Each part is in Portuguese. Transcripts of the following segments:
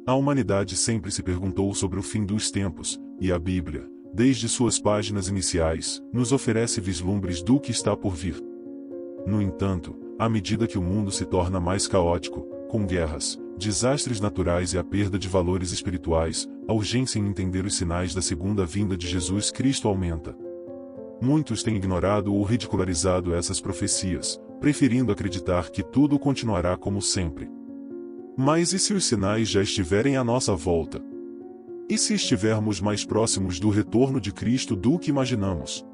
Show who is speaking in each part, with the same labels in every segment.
Speaker 1: A humanidade sempre se perguntou sobre o fim dos tempos, e a Bíblia, desde suas páginas iniciais, nos oferece vislumbres do que está por vir. No entanto, à medida que o mundo se torna mais caótico, com guerras, desastres naturais e a perda de valores espirituais, a urgência em entender os sinais da segunda vinda de Jesus Cristo aumenta. Muitos têm ignorado ou ridicularizado essas profecias, preferindo acreditar que tudo continuará como sempre. Mas e se os sinais já estiverem à nossa volta? E se estivermos mais próximos do retorno de Cristo do que imaginamos?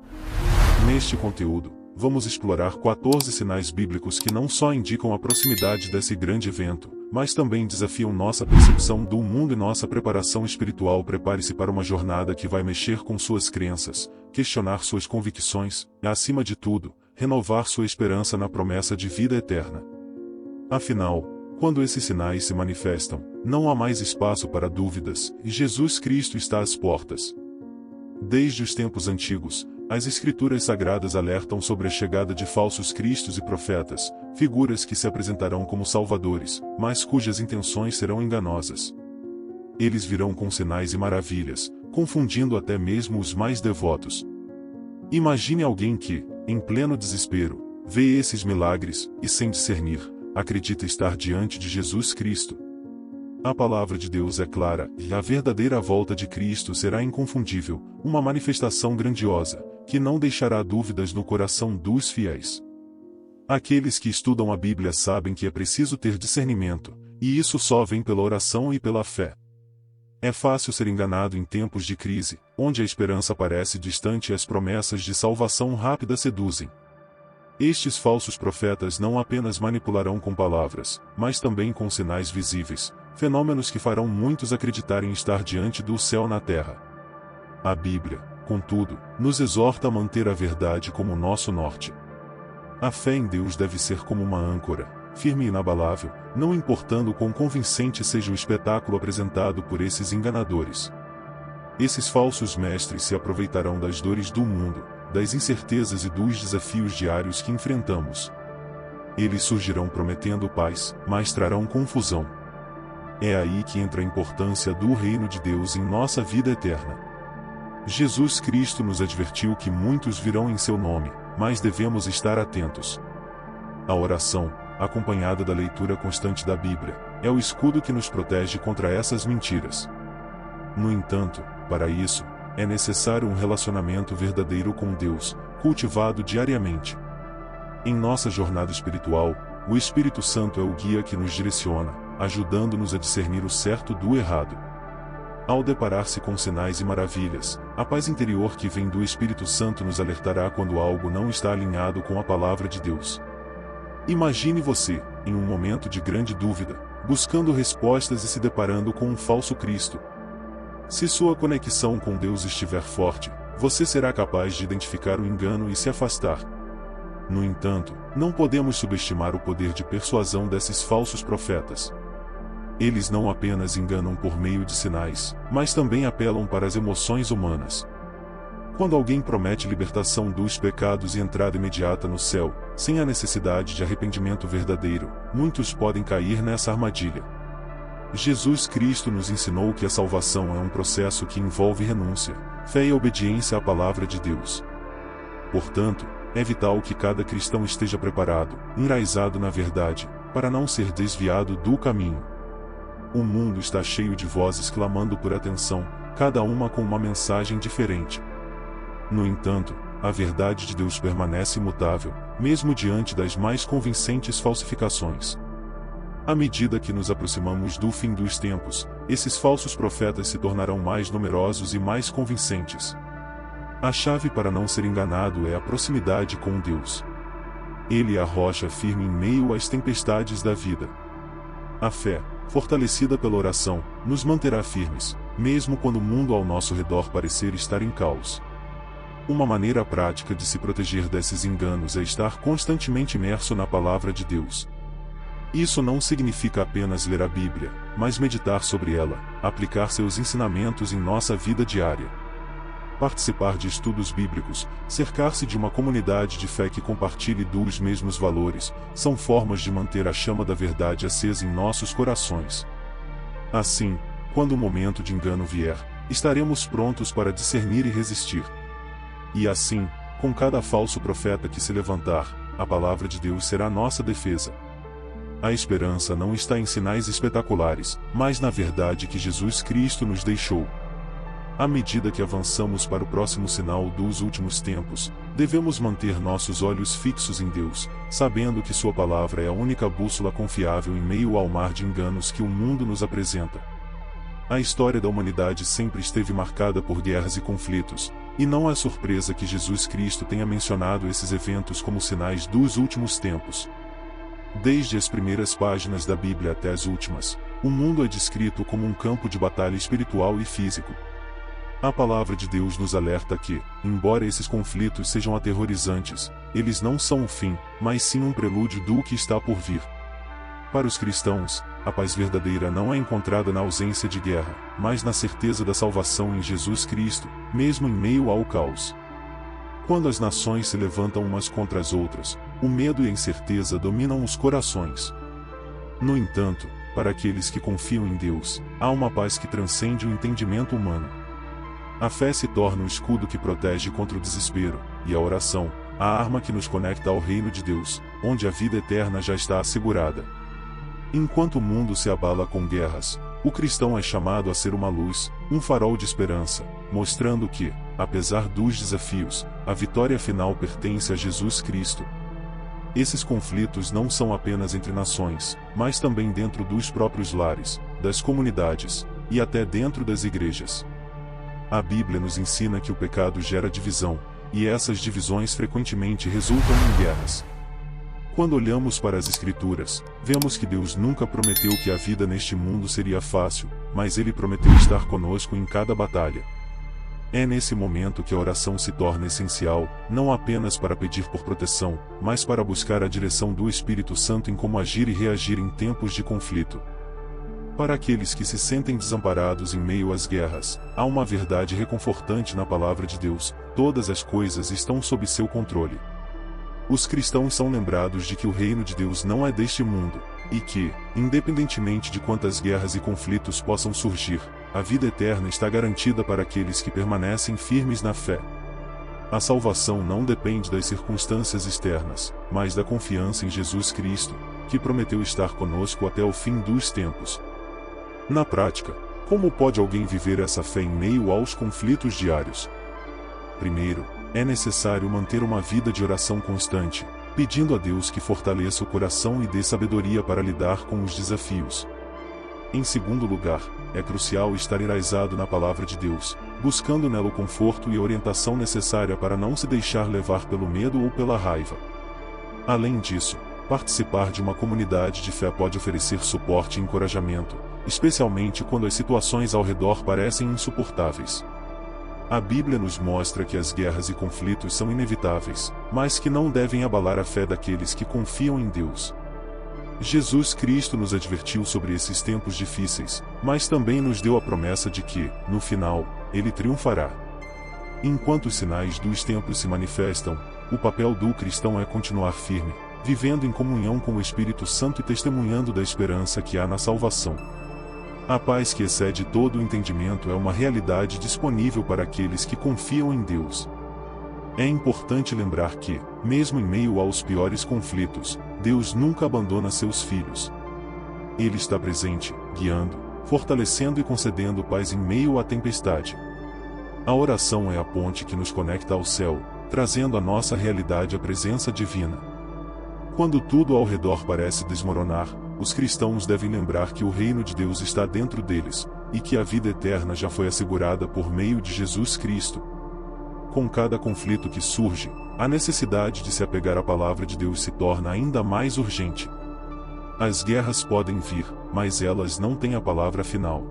Speaker 1: Neste conteúdo, vamos explorar 14 sinais bíblicos que não só indicam a proximidade desse grande evento, mas também desafiam nossa percepção do mundo e nossa preparação espiritual. Prepare-se para uma jornada que vai mexer com suas crenças, questionar suas convicções, e, acima de tudo, renovar sua esperança na promessa de vida eterna. Afinal, quando esses sinais se manifestam, não há mais espaço para dúvidas, e Jesus Cristo está às portas. Desde os tempos antigos, as Escrituras Sagradas alertam sobre a chegada de falsos cristos e profetas, figuras que se apresentarão como salvadores, mas cujas intenções serão enganosas. Eles virão com sinais e maravilhas, confundindo até mesmo os mais devotos. Imagine alguém que, em pleno desespero, vê esses milagres, e sem discernir, acredita estar diante de Jesus Cristo. A palavra de Deus é clara, e a verdadeira volta de Cristo será inconfundível, uma manifestação grandiosa, que não deixará dúvidas no coração dos fiéis. Aqueles que estudam a Bíblia sabem que é preciso ter discernimento, e isso só vem pela oração e pela fé. É fácil ser enganado em tempos de crise, onde a esperança parece distante e as promessas de salvação rápida seduzem. Estes falsos profetas não apenas manipularão com palavras, mas também com sinais visíveis, fenômenos que farão muitos acreditarem estar diante do céu na terra. A Bíblia, contudo, nos exorta a manter a verdade como nosso norte. A fé em Deus deve ser como uma âncora, firme e inabalável, não importando quão convincente seja o espetáculo apresentado por esses enganadores. Esses falsos mestres se aproveitarão das dores do mundo, das incertezas e dos desafios diários que enfrentamos. Eles surgirão prometendo paz, mas trarão confusão. É aí que entra a importância do reino de Deus em nossa vida eterna. Jesus Cristo nos advertiu que muitos virão em seu nome, mas devemos estar atentos. A oração, acompanhada da leitura constante da Bíblia, é o escudo que nos protege contra essas mentiras. No entanto, para isso, é necessário um relacionamento verdadeiro com Deus, cultivado diariamente. Em nossa jornada espiritual, o Espírito Santo é o guia que nos direciona, ajudando-nos a discernir o certo do errado. Ao deparar-se com sinais e maravilhas, a paz interior que vem do Espírito Santo nos alertará quando algo não está alinhado com a palavra de Deus. Imagine você, em um momento de grande dúvida, buscando respostas e se deparando com um falso Cristo. Se sua conexão com Deus estiver forte, você será capaz de identificar o engano e se afastar. No entanto, não podemos subestimar o poder de persuasão desses falsos profetas. Eles não apenas enganam por meio de sinais, mas também apelam para as emoções humanas. Quando alguém promete libertação dos pecados e entrada imediata no céu, sem a necessidade de arrependimento verdadeiro, muitos podem cair nessa armadilha. Jesus Cristo nos ensinou que a salvação é um processo que envolve renúncia, fé e obediência à palavra de Deus. Portanto, é vital que cada cristão esteja preparado, enraizado na verdade, para não ser desviado do caminho. O mundo está cheio de vozes clamando por atenção, cada uma com uma mensagem diferente. No entanto, a verdade de Deus permanece imutável, mesmo diante das mais convincentes falsificações. À medida que nos aproximamos do fim dos tempos, esses falsos profetas se tornarão mais numerosos e mais convincentes. A chave para não ser enganado é a proximidade com Deus. Ele é a rocha firme em meio às tempestades da vida. A fé, fortalecida pela oração, nos manterá firmes, mesmo quando o mundo ao nosso redor parecer estar em caos. Uma maneira prática de se proteger desses enganos é estar constantemente imerso na palavra de Deus. Isso não significa apenas ler a Bíblia, mas meditar sobre ela, aplicar seus ensinamentos em nossa vida diária. Participar de estudos bíblicos, cercar-se de uma comunidade de fé que compartilhe dos mesmos valores, são formas de manter a chama da verdade acesa em nossos corações. Assim, quando o momento de engano vier, estaremos prontos para discernir e resistir. E assim, com cada falso profeta que se levantar, a palavra de Deus será nossa defesa. A esperança não está em sinais espetaculares, mas na verdade que Jesus Cristo nos deixou. À medida que avançamos para o próximo sinal dos últimos tempos, devemos manter nossos olhos fixos em Deus, sabendo que Sua palavra é a única bússola confiável em meio ao mar de enganos que o mundo nos apresenta. A história da humanidade sempre esteve marcada por guerras e conflitos, e não é surpresa que Jesus Cristo tenha mencionado esses eventos como sinais dos últimos tempos. Desde as primeiras páginas da Bíblia até as últimas, o mundo é descrito como um campo de batalha espiritual e físico. A palavra de Deus nos alerta que, embora esses conflitos sejam aterrorizantes, eles não são o fim, mas sim um prelúdio do que está por vir. Para os cristãos, a paz verdadeira não é encontrada na ausência de guerra, mas na certeza da salvação em Jesus Cristo, mesmo em meio ao caos. Quando as nações se levantam umas contra as outras, o medo e a incerteza dominam os corações. No entanto, para aqueles que confiam em Deus, há uma paz que transcende o entendimento humano. A fé se torna o escudo que protege contra o desespero, e a oração, a arma que nos conecta ao reino de Deus, onde a vida eterna já está assegurada. Enquanto o mundo se abala com guerras, o cristão é chamado a ser uma luz, um farol de esperança, mostrando que, apesar dos desafios, a vitória final pertence a Jesus Cristo. Esses conflitos não são apenas entre nações, mas também dentro dos próprios lares, das comunidades, e até dentro das igrejas. A Bíblia nos ensina que o pecado gera divisão, e essas divisões frequentemente resultam em guerras. Quando olhamos para as Escrituras, vemos que Deus nunca prometeu que a vida neste mundo seria fácil, mas Ele prometeu estar conosco em cada batalha. É nesse momento que a oração se torna essencial, não apenas para pedir por proteção, mas para buscar a direção do Espírito Santo em como agir e reagir em tempos de conflito. Para aqueles que se sentem desamparados em meio às guerras, há uma verdade reconfortante na palavra de Deus: todas as coisas estão sob seu controle. Os cristãos são lembrados de que o reino de Deus não é deste mundo, e que, independentemente de quantas guerras e conflitos possam surgir, a vida eterna está garantida para aqueles que permanecem firmes na fé. A salvação não depende das circunstâncias externas, mas da confiança em Jesus Cristo, que prometeu estar conosco até o fim dos tempos. Na prática, como pode alguém viver essa fé em meio aos conflitos diários? Primeiro, é necessário manter uma vida de oração constante, pedindo a Deus que fortaleça o coração e dê sabedoria para lidar com os desafios. Em segundo lugar, é crucial estar enraizado na palavra de Deus, buscando nela o conforto e a orientação necessária para não se deixar levar pelo medo ou pela raiva. Além disso, participar de uma comunidade de fé pode oferecer suporte e encorajamento, especialmente quando as situações ao redor parecem insuportáveis. A Bíblia nos mostra que as guerras e conflitos são inevitáveis, mas que não devem abalar a fé daqueles que confiam em Deus. Jesus Cristo nos advertiu sobre esses tempos difíceis, mas também nos deu a promessa de que, no final, Ele triunfará. Enquanto os sinais dos tempos se manifestam, o papel do cristão é continuar firme, vivendo em comunhão com o Espírito Santo e testemunhando da esperança que há na salvação. A paz que excede todo o entendimento é uma realidade disponível para aqueles que confiam em Deus. É importante lembrar que, mesmo em meio aos piores conflitos, Deus nunca abandona seus filhos. Ele está presente, guiando, fortalecendo e concedendo paz em meio à tempestade. A oração é a ponte que nos conecta ao céu, trazendo à nossa realidade a presença divina. Quando tudo ao redor parece desmoronar, os cristãos devem lembrar que o reino de Deus está dentro deles, e que a vida eterna já foi assegurada por meio de Jesus Cristo. Com cada conflito que surge, a necessidade de se apegar à palavra de Deus se torna ainda mais urgente. As guerras podem vir, mas elas não têm a palavra final.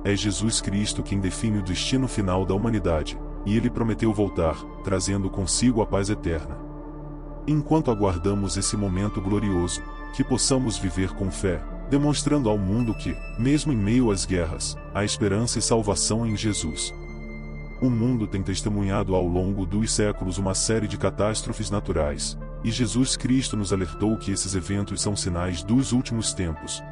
Speaker 1: É Jesus Cristo quem define o destino final da humanidade, e Ele prometeu voltar, trazendo consigo a paz eterna. Enquanto aguardamos esse momento glorioso, que possamos viver com fé, demonstrando ao mundo que, mesmo em meio às guerras, há esperança e salvação em Jesus. O mundo tem testemunhado ao longo dos séculos uma série de catástrofes naturais, e Jesus Cristo nos alertou que esses eventos são sinais dos últimos tempos.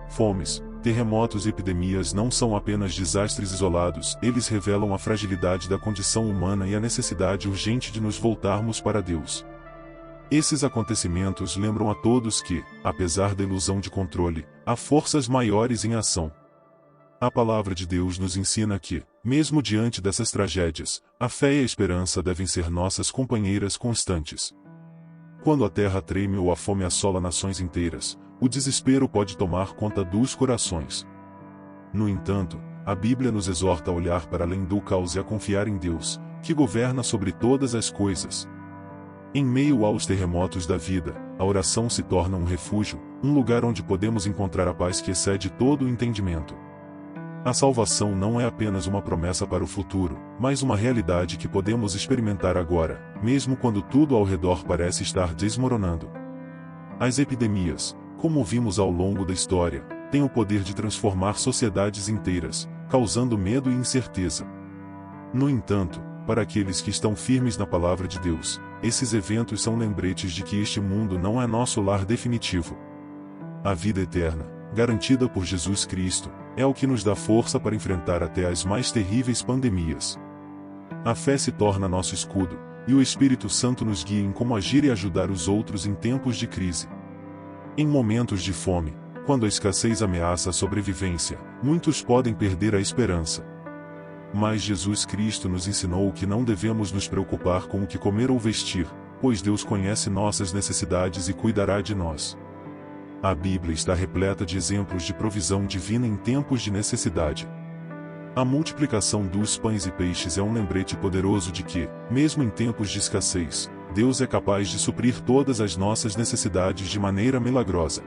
Speaker 1: Fomes, terremotos e epidemias não são apenas desastres isolados, eles revelam a fragilidade da condição humana e a necessidade urgente de nos voltarmos para Deus. Esses acontecimentos lembram a todos que, apesar da ilusão de controle, há forças maiores em ação. A palavra de Deus nos ensina que, mesmo diante dessas tragédias, a fé e a esperança devem ser nossas companheiras constantes. Quando a terra treme ou a fome assola nações inteiras, o desespero pode tomar conta dos corações. No entanto, a Bíblia nos exorta a olhar para além do caos e a confiar em Deus, que governa sobre todas as coisas. Em meio aos terremotos da vida, a oração se torna um refúgio, um lugar onde podemos encontrar a paz que excede todo o entendimento. A salvação não é apenas uma promessa para o futuro, mas uma realidade que podemos experimentar agora, mesmo quando tudo ao redor parece estar desmoronando. As epidemias, como vimos ao longo da história, têm o poder de transformar sociedades inteiras, causando medo e incerteza. No entanto, para aqueles que estão firmes na palavra de Deus, esses eventos são lembretes de que este mundo não é nosso lar definitivo. A vida eterna, garantida por Jesus Cristo, é o que nos dá força para enfrentar até as mais terríveis pandemias. A fé se torna nosso escudo, e o Espírito Santo nos guia em como agir e ajudar os outros em tempos de crise. Em momentos de fome, quando a escassez ameaça a sobrevivência, muitos podem perder a esperança. Mas Jesus Cristo nos ensinou que não devemos nos preocupar com o que comer ou vestir, pois Deus conhece nossas necessidades e cuidará de nós. A Bíblia está repleta de exemplos de provisão divina em tempos de necessidade. A multiplicação dos pães e peixes é um lembrete poderoso de que, mesmo em tempos de escassez, Deus é capaz de suprir todas as nossas necessidades de maneira milagrosa.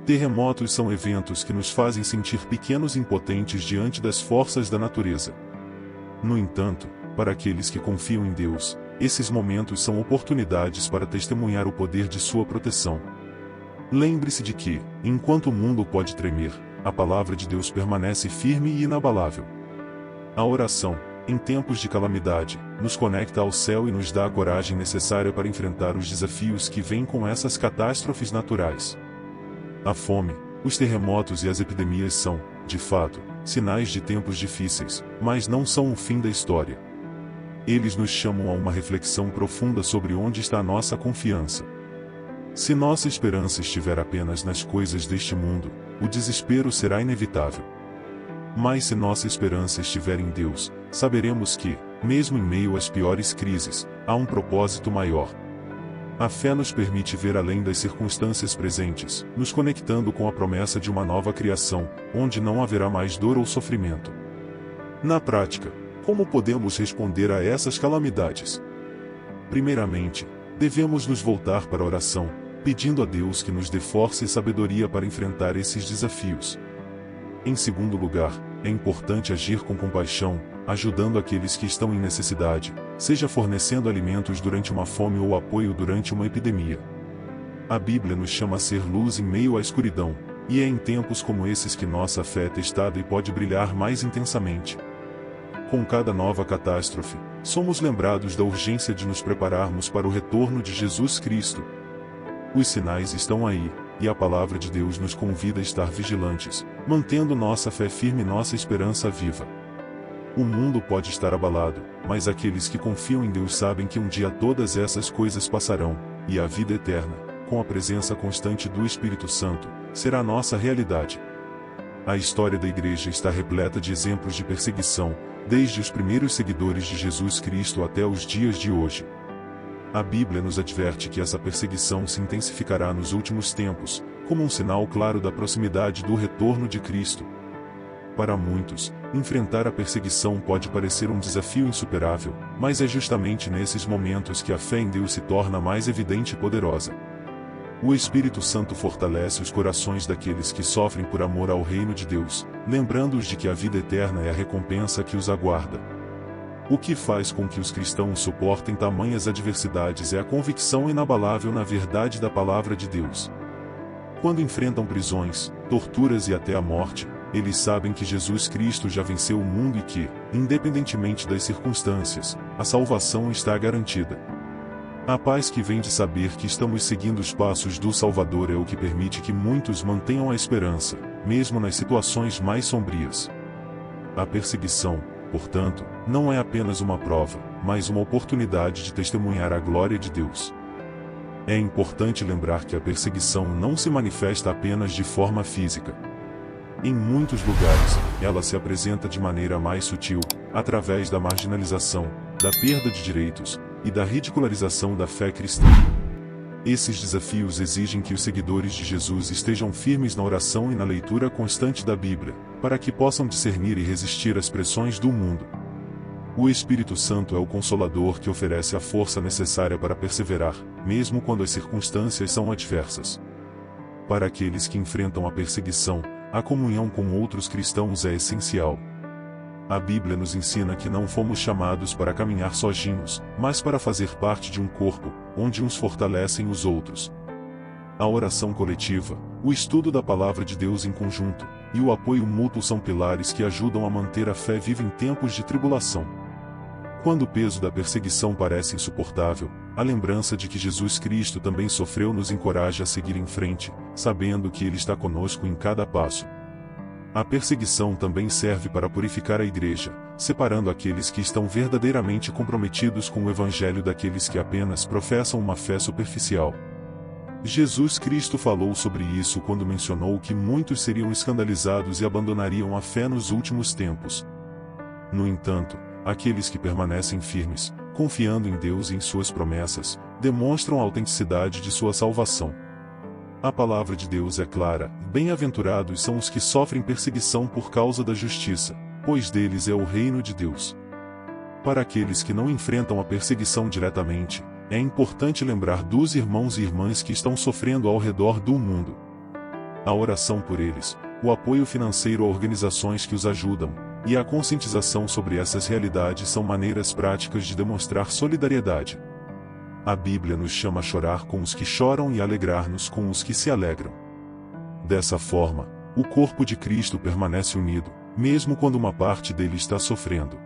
Speaker 1: Terremotos são eventos que nos fazem sentir pequenos e impotentes diante das forças da natureza. No entanto, para aqueles que confiam em Deus, esses momentos são oportunidades para testemunhar o poder de sua proteção. Lembre-se de que, enquanto o mundo pode tremer, a palavra de Deus permanece firme e inabalável. A oração, em tempos de calamidade, nos conecta ao céu e nos dá a coragem necessária para enfrentar os desafios que vêm com essas catástrofes naturais. A fome, os terremotos e as epidemias são, de fato, sinais de tempos difíceis, mas não são o fim da história. Eles nos chamam a uma reflexão profunda sobre onde está a nossa confiança. Se nossa esperança estiver apenas nas coisas deste mundo, o desespero será inevitável. Mas se nossa esperança estiver em Deus, saberemos que, mesmo em meio às piores crises, há um propósito maior. A fé nos permite ver além das circunstâncias presentes, nos conectando com a promessa de uma nova criação, onde não haverá mais dor ou sofrimento. Na prática, como podemos responder a essas calamidades? Primeiramente, devemos nos voltar para a oração, pedindo a Deus que nos dê força e sabedoria para enfrentar esses desafios. Em segundo lugar, é importante agir com compaixão, ajudando aqueles que estão em necessidade, seja fornecendo alimentos durante uma fome ou apoio durante uma epidemia. A Bíblia nos chama a ser luz em meio à escuridão, e é em tempos como esses que nossa fé é testada e pode brilhar mais intensamente. Com cada nova catástrofe, somos lembrados da urgência de nos prepararmos para o retorno de Jesus Cristo. Os sinais estão aí, e a palavra de Deus nos convida a estar vigilantes, mantendo nossa fé firme e nossa esperança viva. O mundo pode estar abalado, mas aqueles que confiam em Deus sabem que um dia todas essas coisas passarão, e a vida eterna, com a presença constante do Espírito Santo, será nossa realidade. A história da Igreja está repleta de exemplos de perseguição, desde os primeiros seguidores de Jesus Cristo até os dias de hoje. A Bíblia nos adverte que essa perseguição se intensificará nos últimos tempos, como um sinal claro da proximidade do retorno de Cristo. Para muitos, enfrentar a perseguição pode parecer um desafio insuperável, mas é justamente nesses momentos que a fé em Deus se torna mais evidente e poderosa. O Espírito Santo fortalece os corações daqueles que sofrem por amor ao reino de Deus, lembrando-os de que a vida eterna é a recompensa que os aguarda. O que faz com que os cristãos suportem tamanhas adversidades é a convicção inabalável na verdade da palavra de Deus. Quando enfrentam prisões, torturas e até a morte, eles sabem que Jesus Cristo já venceu o mundo e que, independentemente das circunstâncias, a salvação está garantida. A paz que vem de saber que estamos seguindo os passos do Salvador é o que permite que muitos mantenham a esperança, mesmo nas situações mais sombrias. A perseguição, portanto, não é apenas uma prova, mas uma oportunidade de testemunhar a glória de Deus. É importante lembrar que a perseguição não se manifesta apenas de forma física. Em muitos lugares, ela se apresenta de maneira mais sutil, através da marginalização, da perda de direitos e da ridicularização da fé cristã. Esses desafios exigem que os seguidores de Jesus estejam firmes na oração e na leitura constante da Bíblia, para que possam discernir e resistir às pressões do mundo. O Espírito Santo é o Consolador que oferece a força necessária para perseverar, mesmo quando as circunstâncias são adversas. Para aqueles que enfrentam a perseguição, a comunhão com outros cristãos é essencial. A Bíblia nos ensina que não fomos chamados para caminhar sozinhos, mas para fazer parte de um corpo, onde uns fortalecem os outros. A oração coletiva, o estudo da Palavra de Deus em conjunto, e o apoio mútuo são pilares que ajudam a manter a fé viva em tempos de tribulação. Quando o peso da perseguição parece insuportável, a lembrança de que Jesus Cristo também sofreu nos encoraja a seguir em frente, sabendo que Ele está conosco em cada passo. A perseguição também serve para purificar a igreja, separando aqueles que estão verdadeiramente comprometidos com o Evangelho daqueles que apenas professam uma fé superficial. Jesus Cristo falou sobre isso quando mencionou que muitos seriam escandalizados e abandonariam a fé nos últimos tempos. No entanto, aqueles que permanecem firmes, confiando em Deus e em suas promessas, demonstram a autenticidade de sua salvação. A palavra de Deus é clara: bem-aventurados são os que sofrem perseguição por causa da justiça, pois deles é o reino de Deus. Para aqueles que não enfrentam a perseguição diretamente, é importante lembrar dos irmãos e irmãs que estão sofrendo ao redor do mundo. A oração por eles, o apoio financeiro a organizações que os ajudam, e a conscientização sobre essas realidades são maneiras práticas de demonstrar solidariedade. A Bíblia nos chama a chorar com os que choram e a alegrar-nos com os que se alegram. Dessa forma, o corpo de Cristo permanece unido, mesmo quando uma parte dele está sofrendo.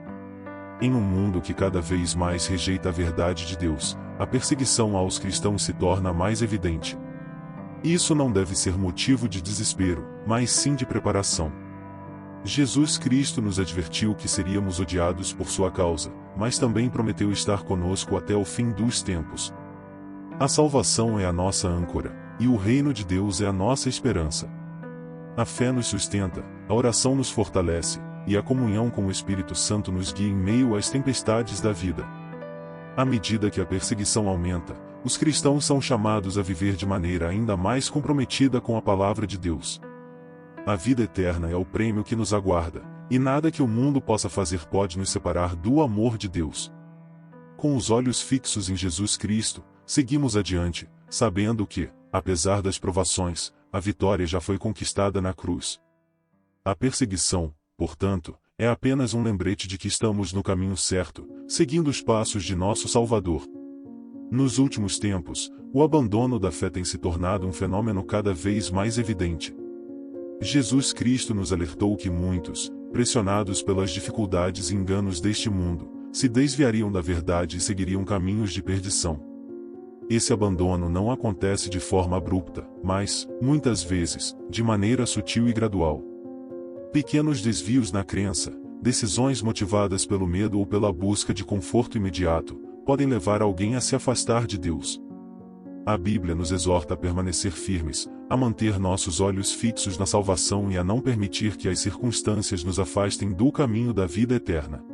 Speaker 1: Em um mundo que cada vez mais rejeita a verdade de Deus, a perseguição aos cristãos se torna mais evidente. Isso não deve ser motivo de desespero, mas sim de preparação. Jesus Cristo nos advertiu que seríamos odiados por sua causa, mas também prometeu estar conosco até o fim dos tempos. A salvação é a nossa âncora, e o reino de Deus é a nossa esperança. A fé nos sustenta, a oração nos fortalece, e a comunhão com o Espírito Santo nos guia em meio às tempestades da vida. À medida que a perseguição aumenta, os cristãos são chamados a viver de maneira ainda mais comprometida com a palavra de Deus. A vida eterna é o prêmio que nos aguarda, e nada que o mundo possa fazer pode nos separar do amor de Deus. Com os olhos fixos em Jesus Cristo, seguimos adiante, sabendo que, apesar das provações, a vitória já foi conquistada na cruz. A perseguição, portanto, é apenas um lembrete de que estamos no caminho certo, seguindo os passos de nosso Salvador. Nos últimos tempos, o abandono da fé tem se tornado um fenômeno cada vez mais evidente. Jesus Cristo nos alertou que muitos, pressionados pelas dificuldades e enganos deste mundo, se desviariam da verdade e seguiriam caminhos de perdição. Esse abandono não acontece de forma abrupta, mas, muitas vezes, de maneira sutil e gradual. Pequenos desvios na crença, decisões motivadas pelo medo ou pela busca de conforto imediato, podem levar alguém a se afastar de Deus. A Bíblia nos exorta a permanecer firmes, a manter nossos olhos fixos na salvação e a não permitir que as circunstâncias nos afastem do caminho da vida eterna.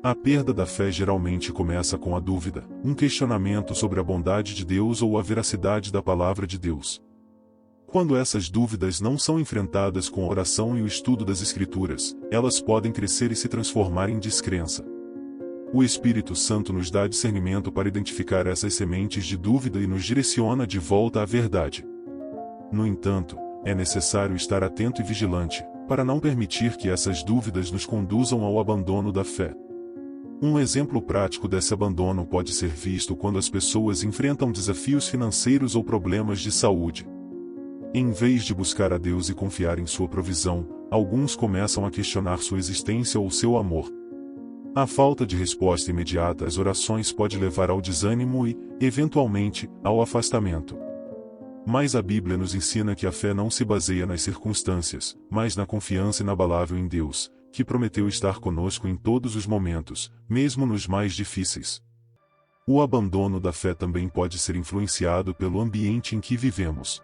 Speaker 1: A perda da fé geralmente começa com a dúvida, um questionamento sobre a bondade de Deus ou a veracidade da palavra de Deus. Quando essas dúvidas não são enfrentadas com a oração e o estudo das Escrituras, elas podem crescer e se transformar em descrença. O Espírito Santo nos dá discernimento para identificar essas sementes de dúvida e nos direciona de volta à verdade. No entanto, é necessário estar atento e vigilante, para não permitir que essas dúvidas nos conduzam ao abandono da fé. Um exemplo prático desse abandono pode ser visto quando as pessoas enfrentam desafios financeiros ou problemas de saúde. Em vez de buscar a Deus e confiar em sua provisão, alguns começam a questionar sua existência ou seu amor. A falta de resposta imediata às orações pode levar ao desânimo e, eventualmente, ao afastamento. Mas a Bíblia nos ensina que a fé não se baseia nas circunstâncias, mas na confiança inabalável em Deus, que prometeu estar conosco em todos os momentos, mesmo nos mais difíceis. O abandono da fé também pode ser influenciado pelo ambiente em que vivemos.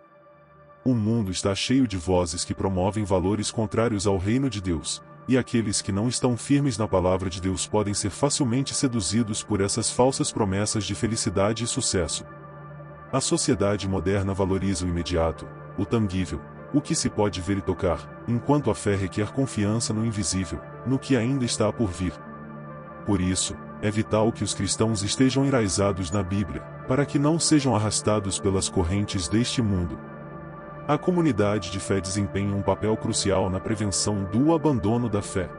Speaker 1: O mundo está cheio de vozes que promovem valores contrários ao reino de Deus, e aqueles que não estão firmes na palavra de Deus podem ser facilmente seduzidos por essas falsas promessas de felicidade e sucesso. A sociedade moderna valoriza o imediato, o tangível, o que se pode ver e tocar, enquanto a fé requer confiança no invisível, no que ainda está por vir. Por isso, é vital que os cristãos estejam enraizados na Bíblia, para que não sejam arrastados pelas correntes deste mundo. A comunidade de fé desempenha um papel crucial na prevenção do abandono da fé.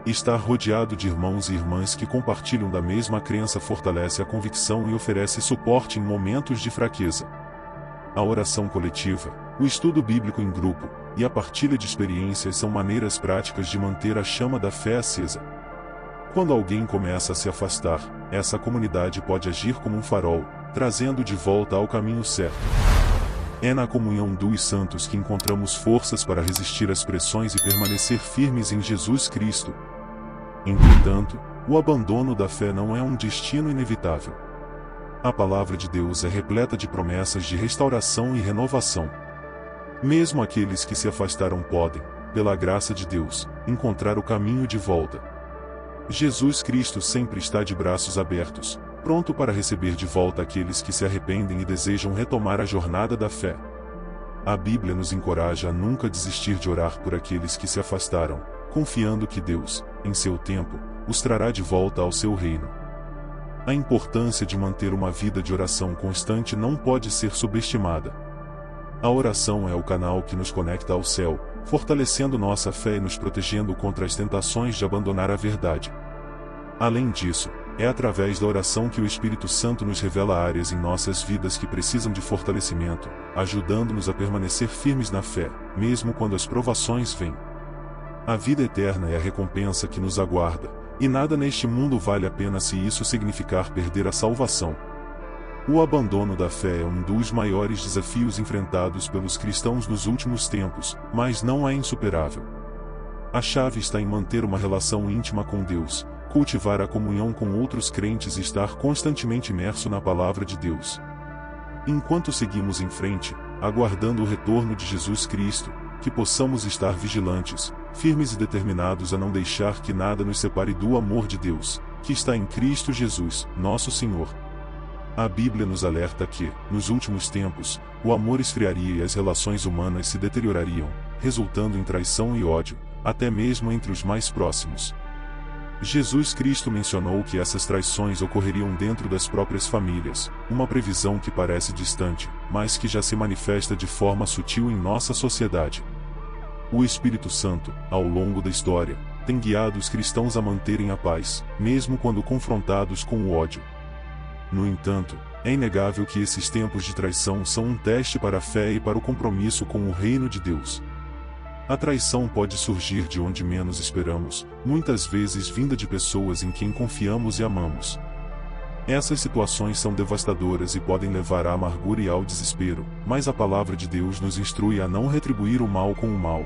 Speaker 1: Estar rodeado de irmãos e irmãs que compartilham da mesma crença fortalece a convicção e oferece suporte em momentos de fraqueza. A oração coletiva, o estudo bíblico em grupo, e a partilha de experiências são maneiras práticas de manter a chama da fé acesa. Quando alguém começa a se afastar, essa comunidade pode agir como um farol, trazendo de volta ao caminho certo. É na comunhão dos santos que encontramos forças para resistir às pressões e permanecer firmes em Jesus Cristo. Entretanto, o abandono da fé não é um destino inevitável. A palavra de Deus é repleta de promessas de restauração e renovação. Mesmo aqueles que se afastaram podem, pela graça de Deus, encontrar o caminho de volta. Jesus Cristo sempre está de braços abertos, pronto para receber de volta aqueles que se arrependem e desejam retomar a jornada da fé. A Bíblia nos encoraja a nunca desistir de orar por aqueles que se afastaram, confiando que Deus, em seu tempo, os trará de volta ao seu reino. A importância de manter uma vida de oração constante não pode ser subestimada. A oração é o canal que nos conecta ao céu, fortalecendo nossa fé e nos protegendo contra as tentações de abandonar a verdade. Além disso, é através da oração que o Espírito Santo nos revela áreas em nossas vidas que precisam de fortalecimento, ajudando-nos a permanecer firmes na fé, mesmo quando as provações vêm. A vida eterna é a recompensa que nos aguarda, e nada neste mundo vale a pena se isso significar perder a salvação. O abandono da fé é um dos maiores desafios enfrentados pelos cristãos nos últimos tempos, mas não é insuperável. A chave está em manter uma relação íntima com Deus, cultivar a comunhão com outros crentes e estar constantemente imerso na palavra de Deus. Enquanto seguimos em frente, aguardando o retorno de Jesus Cristo, que possamos estar vigilantes, firmes e determinados a não deixar que nada nos separe do amor de Deus, que está em Cristo Jesus, nosso Senhor. A Bíblia nos alerta que, nos últimos tempos, o amor esfriaria e as relações humanas se deteriorariam, resultando em traição e ódio, até mesmo entre os mais próximos. Jesus Cristo mencionou que essas traições ocorreriam dentro das próprias famílias, uma previsão que parece distante, mas que já se manifesta de forma sutil em nossa sociedade. O Espírito Santo, ao longo da história, tem guiado os cristãos a manterem a paz, mesmo quando confrontados com o ódio. No entanto, é inegável que esses tempos de traição são um teste para a fé e para o compromisso com o reino de Deus. A traição pode surgir de onde menos esperamos, muitas vezes vinda de pessoas em quem confiamos e amamos. Essas situações são devastadoras e podem levar à amargura e ao desespero, mas a palavra de Deus nos instrui a não retribuir o mal com o mal.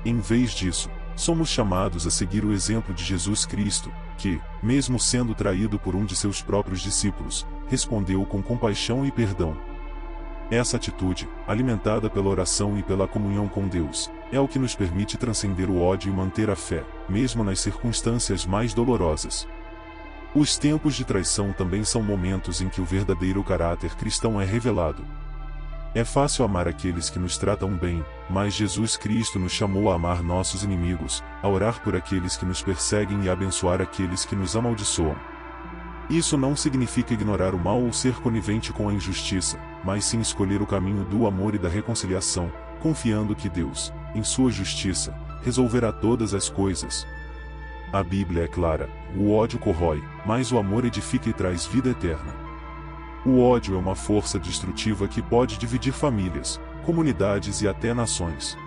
Speaker 1: Em vez disso, somos chamados a seguir o exemplo de Jesus Cristo, que, mesmo sendo traído por um de seus próprios discípulos, respondeu com compaixão e perdão. Essa atitude, alimentada pela oração e pela comunhão com Deus, é o que nos permite transcender o ódio e manter a fé, mesmo nas circunstâncias mais dolorosas. Os tempos de traição também são momentos em que o verdadeiro caráter cristão é revelado. É fácil amar aqueles que nos tratam bem, mas Jesus Cristo nos chamou a amar nossos inimigos, a orar por aqueles que nos perseguem e a abençoar aqueles que nos amaldiçoam. Isso não significa ignorar o mal ou ser conivente com a injustiça, mas sim escolher o caminho do amor e da reconciliação, confiando que Deus, em sua justiça, resolverá todas as coisas. A Bíblia é clara: o ódio corrói, mas o amor edifica e traz vida eterna. O ódio é uma força destrutiva que pode dividir famílias, comunidades e até nações.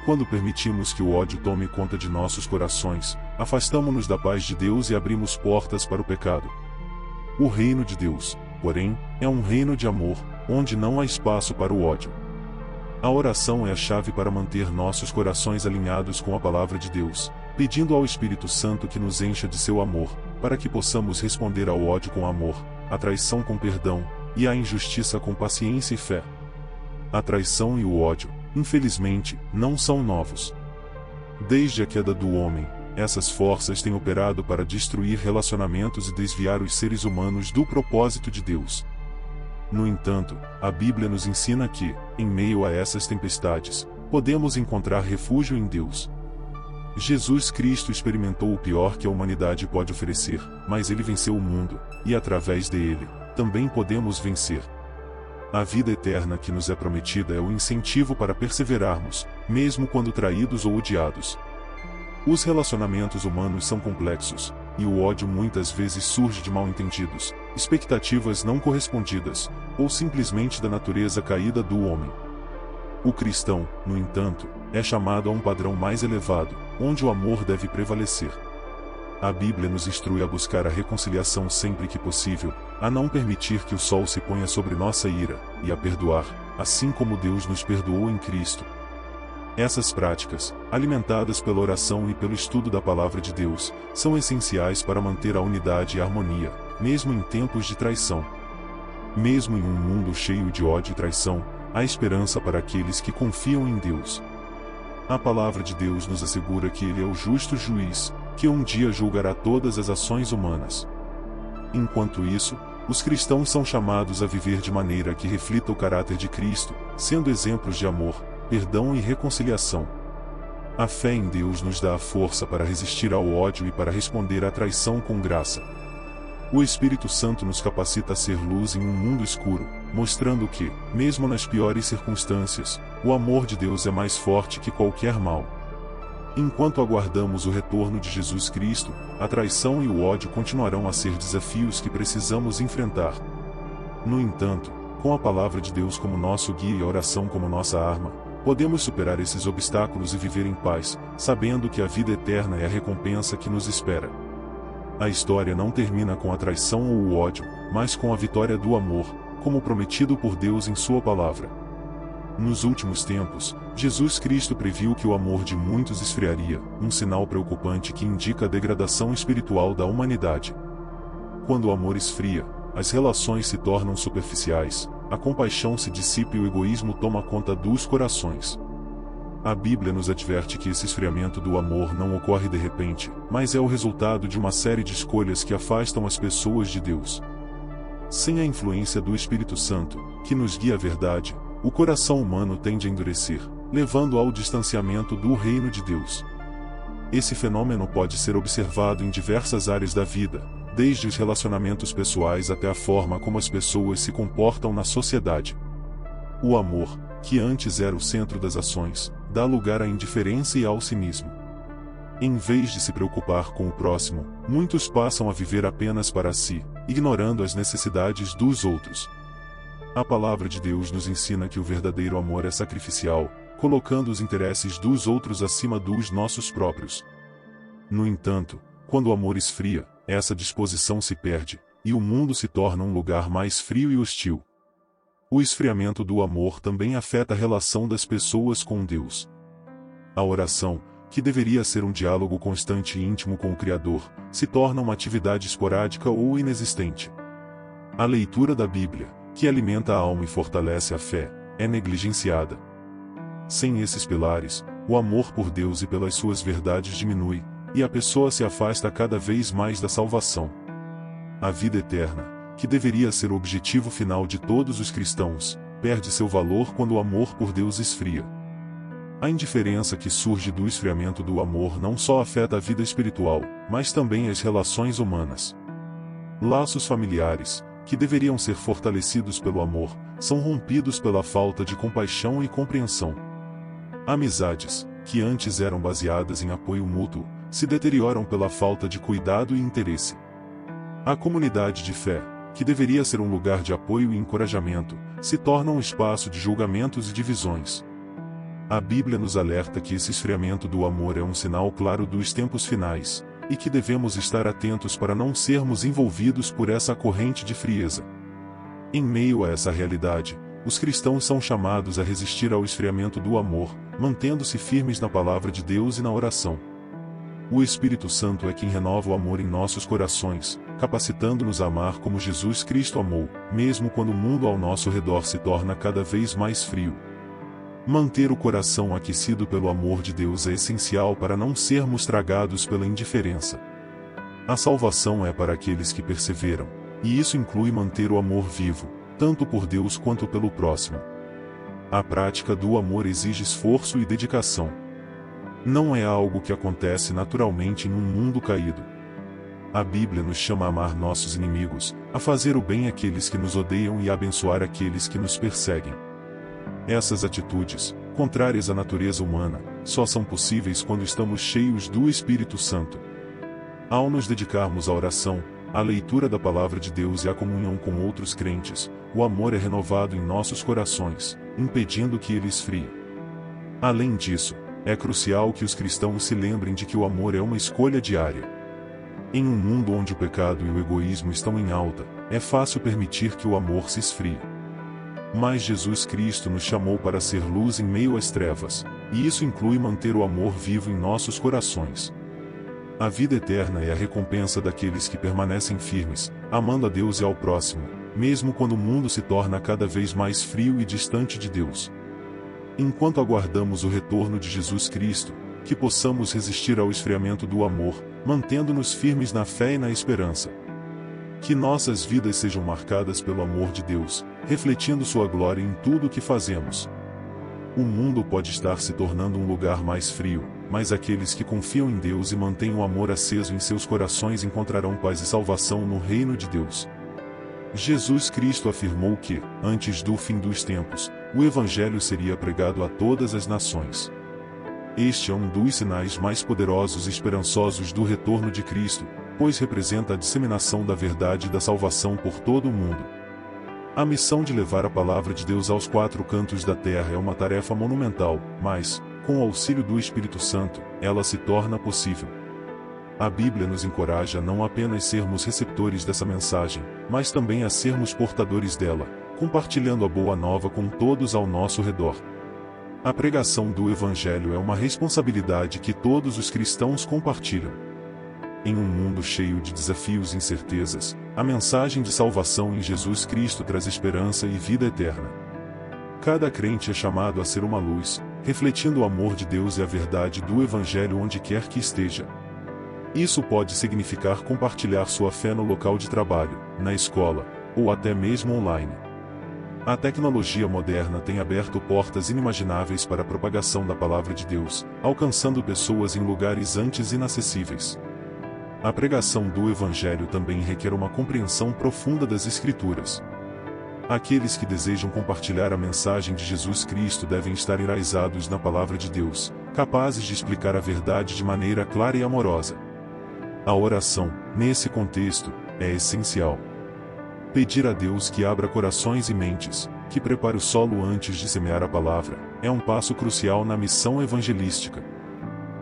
Speaker 1: Quando permitimos que o ódio tome conta de nossos corações, afastamo-nos da paz de Deus e abrimos portas para o pecado. O reino de Deus, porém, é um reino de amor, onde não há espaço para o ódio. A oração é a chave para manter nossos corações alinhados com a palavra de Deus, pedindo ao Espírito Santo que nos encha de seu amor, para que possamos responder ao ódio com amor, à traição com perdão, e à injustiça com paciência e fé. A traição e o ódio, infelizmente, não são novos. Desde a queda do homem, essas forças têm operado para destruir relacionamentos e desviar os seres humanos do propósito de Deus. No entanto, a Bíblia nos ensina que, em meio a essas tempestades, podemos encontrar refúgio em Deus. Jesus Cristo experimentou o pior que a humanidade pode oferecer, mas ele venceu o mundo, e através dele, também podemos vencer. A vida eterna que nos é prometida é o incentivo para perseverarmos, mesmo quando traídos ou odiados. Os relacionamentos humanos são complexos, e o ódio muitas vezes surge de mal-entendidos, expectativas não correspondidas, ou simplesmente da natureza caída do homem. O cristão, no entanto, é chamado a um padrão mais elevado, onde o amor deve prevalecer. A Bíblia nos instrui a buscar a reconciliação sempre que possível, a não permitir que o sol se ponha sobre nossa ira, e a perdoar, assim como Deus nos perdoou em Cristo. Essas práticas, alimentadas pela oração e pelo estudo da Palavra de Deus, são essenciais para manter a unidade e a harmonia, mesmo em tempos de traição. Mesmo em um mundo cheio de ódio e traição, há esperança para aqueles que confiam em Deus. A Palavra de Deus nos assegura que Ele é o justo juiz, que um dia julgará todas as ações humanas. Enquanto isso, os cristãos são chamados a viver de maneira que reflita o caráter de Cristo, sendo exemplos de amor, perdão e reconciliação. A fé em Deus nos dá a força para resistir ao ódio e para responder à traição com graça. O Espírito Santo nos capacita a ser luz em um mundo escuro, mostrando que, mesmo nas piores circunstâncias, o amor de Deus é mais forte que qualquer mal. Enquanto aguardamos o retorno de Jesus Cristo, a traição e o ódio continuarão a ser desafios que precisamos enfrentar. No entanto, com a Palavra de Deus como nosso guia e a oração como nossa arma, podemos superar esses obstáculos e viver em paz, sabendo que a vida eterna é a recompensa que nos espera. A história não termina com a traição ou o ódio, mas com a vitória do amor, como prometido por Deus em Sua Palavra. Nos últimos tempos, Jesus Cristo previu que o amor de muitos esfriaria, um sinal preocupante que indica a degradação espiritual da humanidade. Quando o amor esfria, as relações se tornam superficiais, a compaixão se dissipa e o egoísmo toma conta dos corações. A Bíblia nos adverte que esse esfriamento do amor não ocorre de repente, mas é o resultado de uma série de escolhas que afastam as pessoas de Deus. Sem a influência do Espírito Santo, que nos guia à verdade, o coração humano tende a endurecer, levando ao distanciamento do reino de Deus. Esse fenômeno pode ser observado em diversas áreas da vida, desde os relacionamentos pessoais até a forma como as pessoas se comportam na sociedade. O amor, que antes era o centro das ações, dá lugar à indiferença e ao cinismo. Em vez de se preocupar com o próximo, muitos passam a viver apenas para si, ignorando as necessidades dos outros. A Palavra de Deus nos ensina que o verdadeiro amor é sacrificial, colocando os interesses dos outros acima dos nossos próprios. No entanto, quando o amor esfria, essa disposição se perde, e o mundo se torna um lugar mais frio e hostil. O esfriamento do amor também afeta a relação das pessoas com Deus. A oração, que deveria ser um diálogo constante e íntimo com o Criador, se torna uma atividade esporádica ou inexistente. A leitura da Bíblia, que alimenta a alma e fortalece a fé, é negligenciada. Sem esses pilares, o amor por Deus e pelas suas verdades diminui, e a pessoa se afasta cada vez mais da salvação. A vida eterna, que deveria ser o objetivo final de todos os cristãos, perde seu valor quando o amor por Deus esfria. A indiferença que surge do esfriamento do amor não só afeta a vida espiritual, mas também as relações humanas. Laços familiares, que deveriam ser fortalecidos pelo amor, são rompidos pela falta de compaixão e compreensão. Amizades, que antes eram baseadas em apoio mútuo, se deterioram pela falta de cuidado e interesse. A comunidade de fé, que deveria ser um lugar de apoio e encorajamento, se torna um espaço de julgamentos e divisões. A Bíblia nos alerta que esse esfriamento do amor é um sinal claro dos tempos finais, e que devemos estar atentos para não sermos envolvidos por essa corrente de frieza. Em meio a essa realidade, os cristãos são chamados a resistir ao esfriamento do amor, mantendo-se firmes na palavra de Deus e na oração. O Espírito Santo é quem renova o amor em nossos corações, capacitando-nos a amar como Jesus Cristo amou, mesmo quando o mundo ao nosso redor se torna cada vez mais frio. Manter o coração aquecido pelo amor de Deus é essencial para não sermos tragados pela indiferença. A salvação é para aqueles que perseveram, e isso inclui manter o amor vivo, tanto por Deus quanto pelo próximo. A prática do amor exige esforço e dedicação. Não é algo que acontece naturalmente num mundo caído. A Bíblia nos chama a amar nossos inimigos, a fazer o bem àqueles que nos odeiam e a abençoar aqueles que nos perseguem. Essas atitudes, contrárias à natureza humana, só são possíveis quando estamos cheios do Espírito Santo. Ao nos dedicarmos à oração, à leitura da Palavra de Deus e à comunhão com outros crentes, o amor é renovado em nossos corações, impedindo que ele esfrie. Além disso, é crucial que os cristãos se lembrem de que o amor é uma escolha diária. Em um mundo onde o pecado e o egoísmo estão em alta, é fácil permitir que o amor se esfrie. Mas Jesus Cristo nos chamou para ser luz em meio às trevas, e isso inclui manter o amor vivo em nossos corações. A vida eterna é a recompensa daqueles que permanecem firmes, amando a Deus e ao próximo, mesmo quando o mundo se torna cada vez mais frio e distante de Deus. Enquanto aguardamos o retorno de Jesus Cristo, que possamos resistir ao esfriamento do amor, mantendo-nos firmes na fé e na esperança. Que nossas vidas sejam marcadas pelo amor de Deus, refletindo sua glória em tudo o que fazemos. O mundo pode estar se tornando um lugar mais frio, mas aqueles que confiam em Deus e mantêm o amor aceso em seus corações encontrarão paz e salvação no reino de Deus. Jesus Cristo afirmou que, antes do fim dos tempos, o Evangelho seria pregado a todas as nações. Este é um dos sinais mais poderosos e esperançosos do retorno de Cristo, pois representa a disseminação da verdade e da salvação por todo o mundo. A missão de levar a palavra de Deus aos quatro cantos da terra é uma tarefa monumental, mas, com o auxílio do Espírito Santo, ela se torna possível. A Bíblia nos encoraja a não apenas sermos receptores dessa mensagem, mas também a sermos portadores dela, compartilhando a boa nova com todos ao nosso redor. A pregação do Evangelho é uma responsabilidade que todos os cristãos compartilham. Em um mundo cheio de desafios e incertezas, a mensagem de salvação em Jesus Cristo traz esperança e vida eterna. Cada crente é chamado a ser uma luz, refletindo o amor de Deus e a verdade do Evangelho onde quer que esteja. Isso pode significar compartilhar sua fé no local de trabalho, na escola, ou até mesmo online. A tecnologia moderna tem aberto portas inimagináveis para a propagação da palavra de Deus, alcançando pessoas em lugares antes inacessíveis. A pregação do Evangelho também requer uma compreensão profunda das Escrituras. Aqueles que desejam compartilhar a mensagem de Jesus Cristo devem estar enraizados na palavra de Deus, capazes de explicar a verdade de maneira clara e amorosa. A oração, nesse contexto, é essencial. Pedir a Deus que abra corações e mentes, que prepare o solo antes de semear a palavra, é um passo crucial na missão evangelística.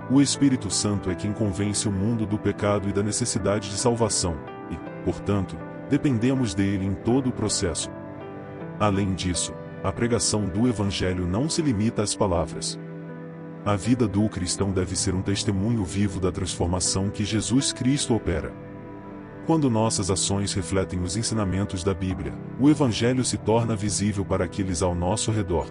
Speaker 1: O Espírito Santo é quem convence o mundo do pecado e da necessidade de salvação, e, portanto, dependemos dele em todo o processo. Além disso, a pregação do Evangelho não se limita às palavras. A vida do cristão deve ser um testemunho vivo da transformação que Jesus Cristo opera. Quando nossas ações refletem os ensinamentos da Bíblia, o Evangelho se torna visível para aqueles ao nosso redor.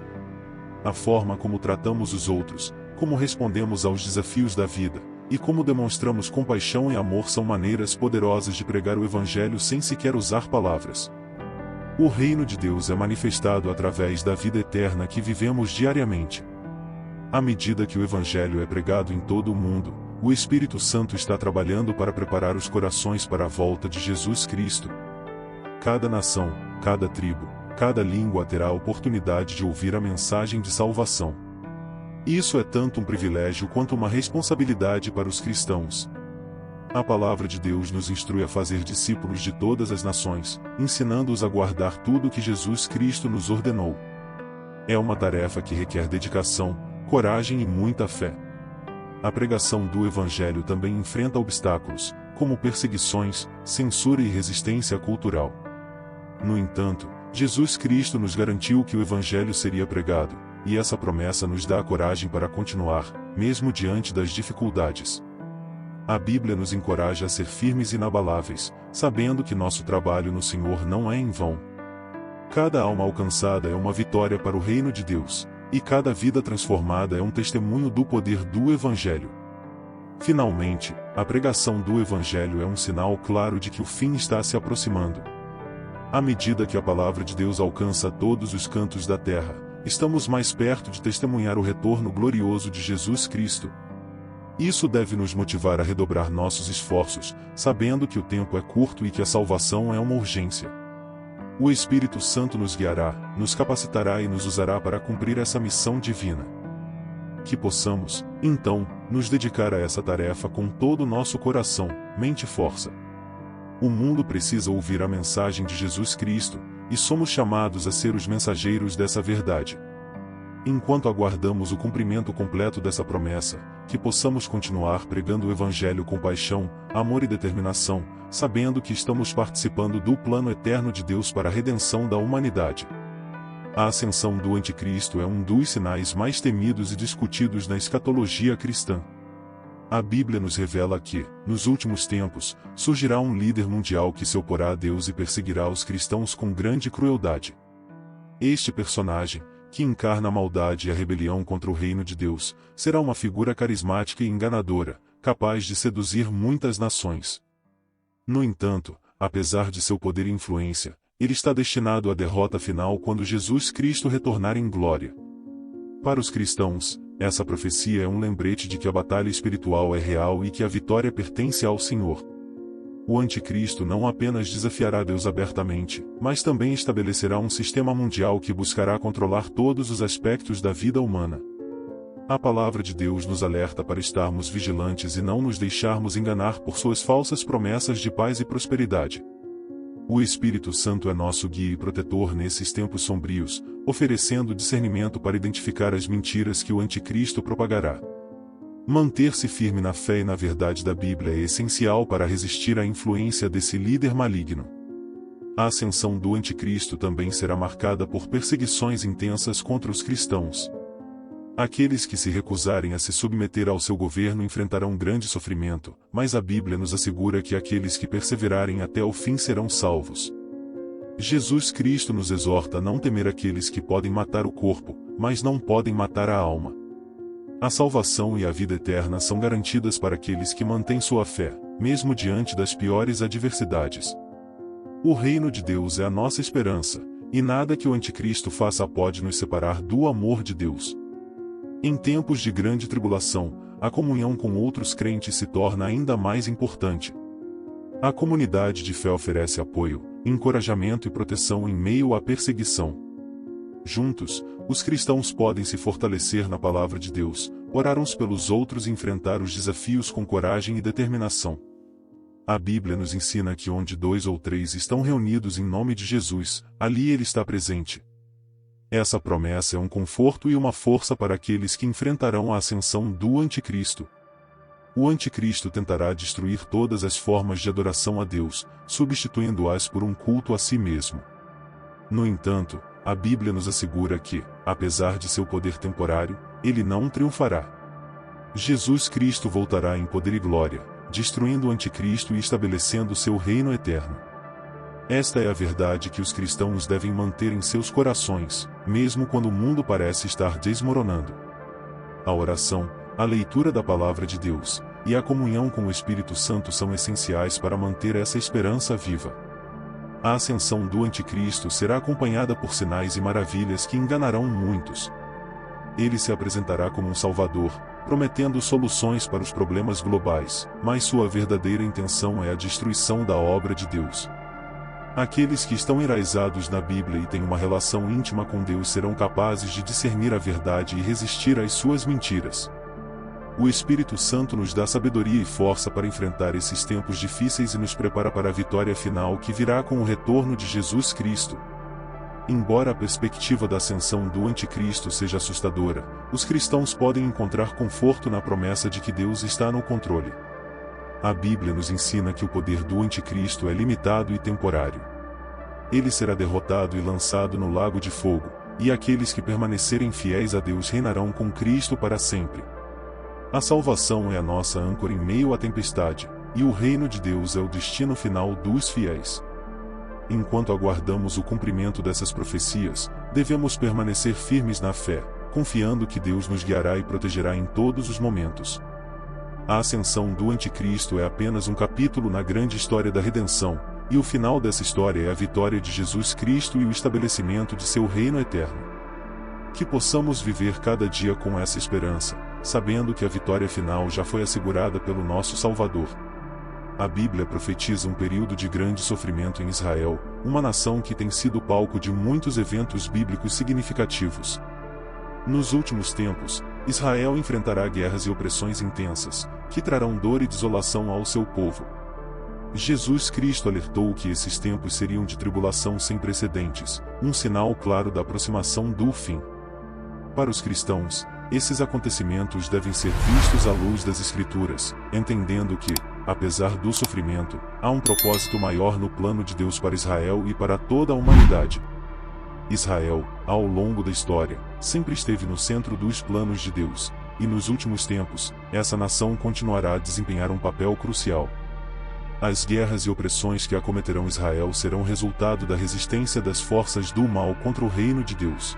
Speaker 1: A forma como tratamos os outros, como respondemos aos desafios da vida, e como demonstramos compaixão e amor são maneiras poderosas de pregar o Evangelho sem sequer usar palavras. O reino de Deus é manifestado através da vida eterna que vivemos diariamente. À medida que o Evangelho é pregado em todo o mundo, o Espírito Santo está trabalhando para preparar os corações para a volta de Jesus Cristo. Cada nação, cada tribo, cada língua terá a oportunidade de ouvir a mensagem de salvação. Isso é tanto um privilégio quanto uma responsabilidade para os cristãos. A palavra de Deus nos instrui a fazer discípulos de todas as nações, ensinando-os a guardar tudo o que Jesus Cristo nos ordenou. É uma tarefa que requer dedicação, coragem e muita fé. A pregação do Evangelho também enfrenta obstáculos, como perseguições, censura e resistência cultural. No entanto, Jesus Cristo nos garantiu que o Evangelho seria pregado, e essa promessa nos dá a coragem para continuar, mesmo diante das dificuldades. A Bíblia nos encoraja a ser firmes e inabaláveis, sabendo que nosso trabalho no Senhor não é em vão. Cada alma alcançada é uma vitória para o reino de Deus, e cada vida transformada é um testemunho do poder do Evangelho. Finalmente, a pregação do Evangelho é um sinal claro de que o fim está se aproximando. À medida que a palavra de Deus alcança todos os cantos da terra, estamos mais perto de testemunhar o retorno glorioso de Jesus Cristo. Isso deve nos motivar a redobrar nossos esforços, sabendo que o tempo é curto e que a salvação é uma urgência. O Espírito Santo nos guiará, nos capacitará e nos usará para cumprir essa missão divina. Que possamos, então, nos dedicar a essa tarefa com todo o nosso coração, mente e força. O mundo precisa ouvir a mensagem de Jesus Cristo, e somos chamados a ser os mensageiros dessa verdade. Enquanto aguardamos o cumprimento completo dessa promessa, que possamos continuar pregando o Evangelho com paixão, amor e determinação, sabendo que estamos participando do plano eterno de Deus para a redenção da humanidade. A ascensão do Anticristo é um dos sinais mais temidos e discutidos na escatologia cristã. A Bíblia nos revela que, nos últimos tempos, surgirá um líder mundial que se oporá a Deus e perseguirá os cristãos com grande crueldade. Este personagem, que encarna a maldade e a rebelião contra o reino de Deus, será uma figura carismática e enganadora, capaz de seduzir muitas nações. No entanto, apesar de seu poder e influência, ele está destinado à derrota final quando Jesus Cristo retornar em glória. Para os cristãos, essa profecia é um lembrete de que a batalha espiritual é real e que a vitória pertence ao Senhor. O Anticristo não apenas desafiará Deus abertamente, mas também estabelecerá um sistema mundial que buscará controlar todos os aspectos da vida humana. A palavra de Deus nos alerta para estarmos vigilantes e não nos deixarmos enganar por suas falsas promessas de paz e prosperidade. O Espírito Santo é nosso guia e protetor nesses tempos sombrios, oferecendo discernimento para identificar as mentiras que o Anticristo propagará. Manter-se firme na fé e na verdade da Bíblia é essencial para resistir à influência desse líder maligno. A ascensão do Anticristo também será marcada por perseguições intensas contra os cristãos. Aqueles que se recusarem a se submeter ao seu governo enfrentarão grande sofrimento, mas a Bíblia nos assegura que aqueles que perseverarem até o fim serão salvos. Jesus Cristo nos exorta a não temer aqueles que podem matar o corpo, mas não podem matar a alma. A salvação e a vida eterna são garantidas para aqueles que mantêm sua fé, mesmo diante das piores adversidades. O reino de Deus é a nossa esperança, e nada que o Anticristo faça pode nos separar do amor de Deus. Em tempos de grande tribulação, a comunhão com outros crentes se torna ainda mais importante. A comunidade de fé oferece apoio, encorajamento e proteção em meio à perseguição. Juntos, os cristãos podem se fortalecer na palavra de Deus, orar uns pelos outros e enfrentar os desafios com coragem e determinação. A Bíblia nos ensina que onde 2 ou 3 estão reunidos em nome de Jesus, ali ele está presente. Essa promessa é um conforto e uma força para aqueles que enfrentarão a ascensão do Anticristo. O Anticristo tentará destruir todas as formas de adoração a Deus, substituindo-as por um culto a si mesmo. No entanto, a Bíblia nos assegura que, apesar de seu poder temporário, ele não triunfará. Jesus Cristo voltará em poder e glória, destruindo o Anticristo e estabelecendo seu reino eterno. Esta é a verdade que os cristãos devem manter em seus corações, mesmo quando o mundo parece estar desmoronando. A oração, a leitura da palavra de Deus, e a comunhão com o Espírito Santo são essenciais para manter essa esperança viva. A ascensão do Anticristo será acompanhada por sinais e maravilhas que enganarão muitos. Ele se apresentará como um Salvador, prometendo soluções para os problemas globais, mas sua verdadeira intenção é a destruição da obra de Deus. Aqueles que estão enraizados na Bíblia e têm uma relação íntima com Deus serão capazes de discernir a verdade e resistir às suas mentiras. O Espírito Santo nos dá sabedoria e força para enfrentar esses tempos difíceis e nos prepara para a vitória final que virá com o retorno de Jesus Cristo. Embora a perspectiva da ascensão do Anticristo seja assustadora, os cristãos podem encontrar conforto na promessa de que Deus está no controle. A Bíblia nos ensina que o poder do Anticristo é limitado e temporário. ele será derrotado e lançado no lago de fogo, e aqueles que permanecerem fiéis a Deus reinarão com Cristo para sempre. A salvação é a nossa âncora em meio à tempestade, e o reino de Deus é o destino final dos fiéis. Enquanto aguardamos o cumprimento dessas profecias, devemos permanecer firmes na fé, confiando que Deus nos guiará e protegerá em todos os momentos. A ascensão do Anticristo é apenas um capítulo na grande história da redenção, e o final dessa história é a vitória de Jesus Cristo e o estabelecimento de seu reino eterno. Que possamos viver cada dia com essa esperança, sabendo que a vitória final já foi assegurada pelo nosso Salvador. A Bíblia profetiza um período de grande sofrimento em Israel, uma nação que tem sido palco de muitos eventos bíblicos significativos. Nos últimos tempos, Israel enfrentará guerras e opressões intensas, que trarão dor e desolação ao seu povo. Jesus Cristo alertou que esses tempos seriam de tribulação sem precedentes, um sinal claro da aproximação do fim. Para os cristãos, esses acontecimentos devem ser vistos à luz das Escrituras, entendendo que, apesar do sofrimento, há um propósito maior no plano de Deus para Israel e para toda a humanidade. Israel, ao longo da história, sempre esteve no centro dos planos de Deus, e nos últimos tempos, essa nação continuará a desempenhar um papel crucial. As guerras e opressões que acometerão Israel serão resultado da resistência das forças do mal contra o reino de Deus.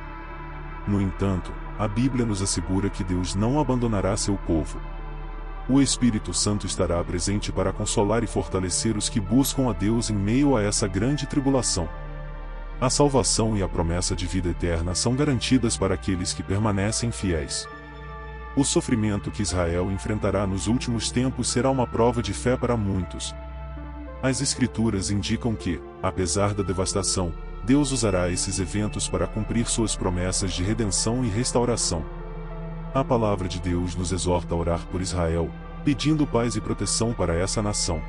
Speaker 1: No entanto, a Bíblia nos assegura que Deus não abandonará seu povo. O Espírito Santo estará presente para consolar e fortalecer os que buscam a Deus em meio a essa grande tribulação. A salvação e a promessa de vida eterna são garantidas para aqueles que permanecem fiéis. O sofrimento que Israel enfrentará nos últimos tempos será uma prova de fé para muitos. As Escrituras indicam que, apesar da devastação, Deus usará esses eventos para cumprir suas promessas de redenção e restauração. A palavra de Deus nos exorta a orar por Israel, pedindo paz e proteção para essa nação.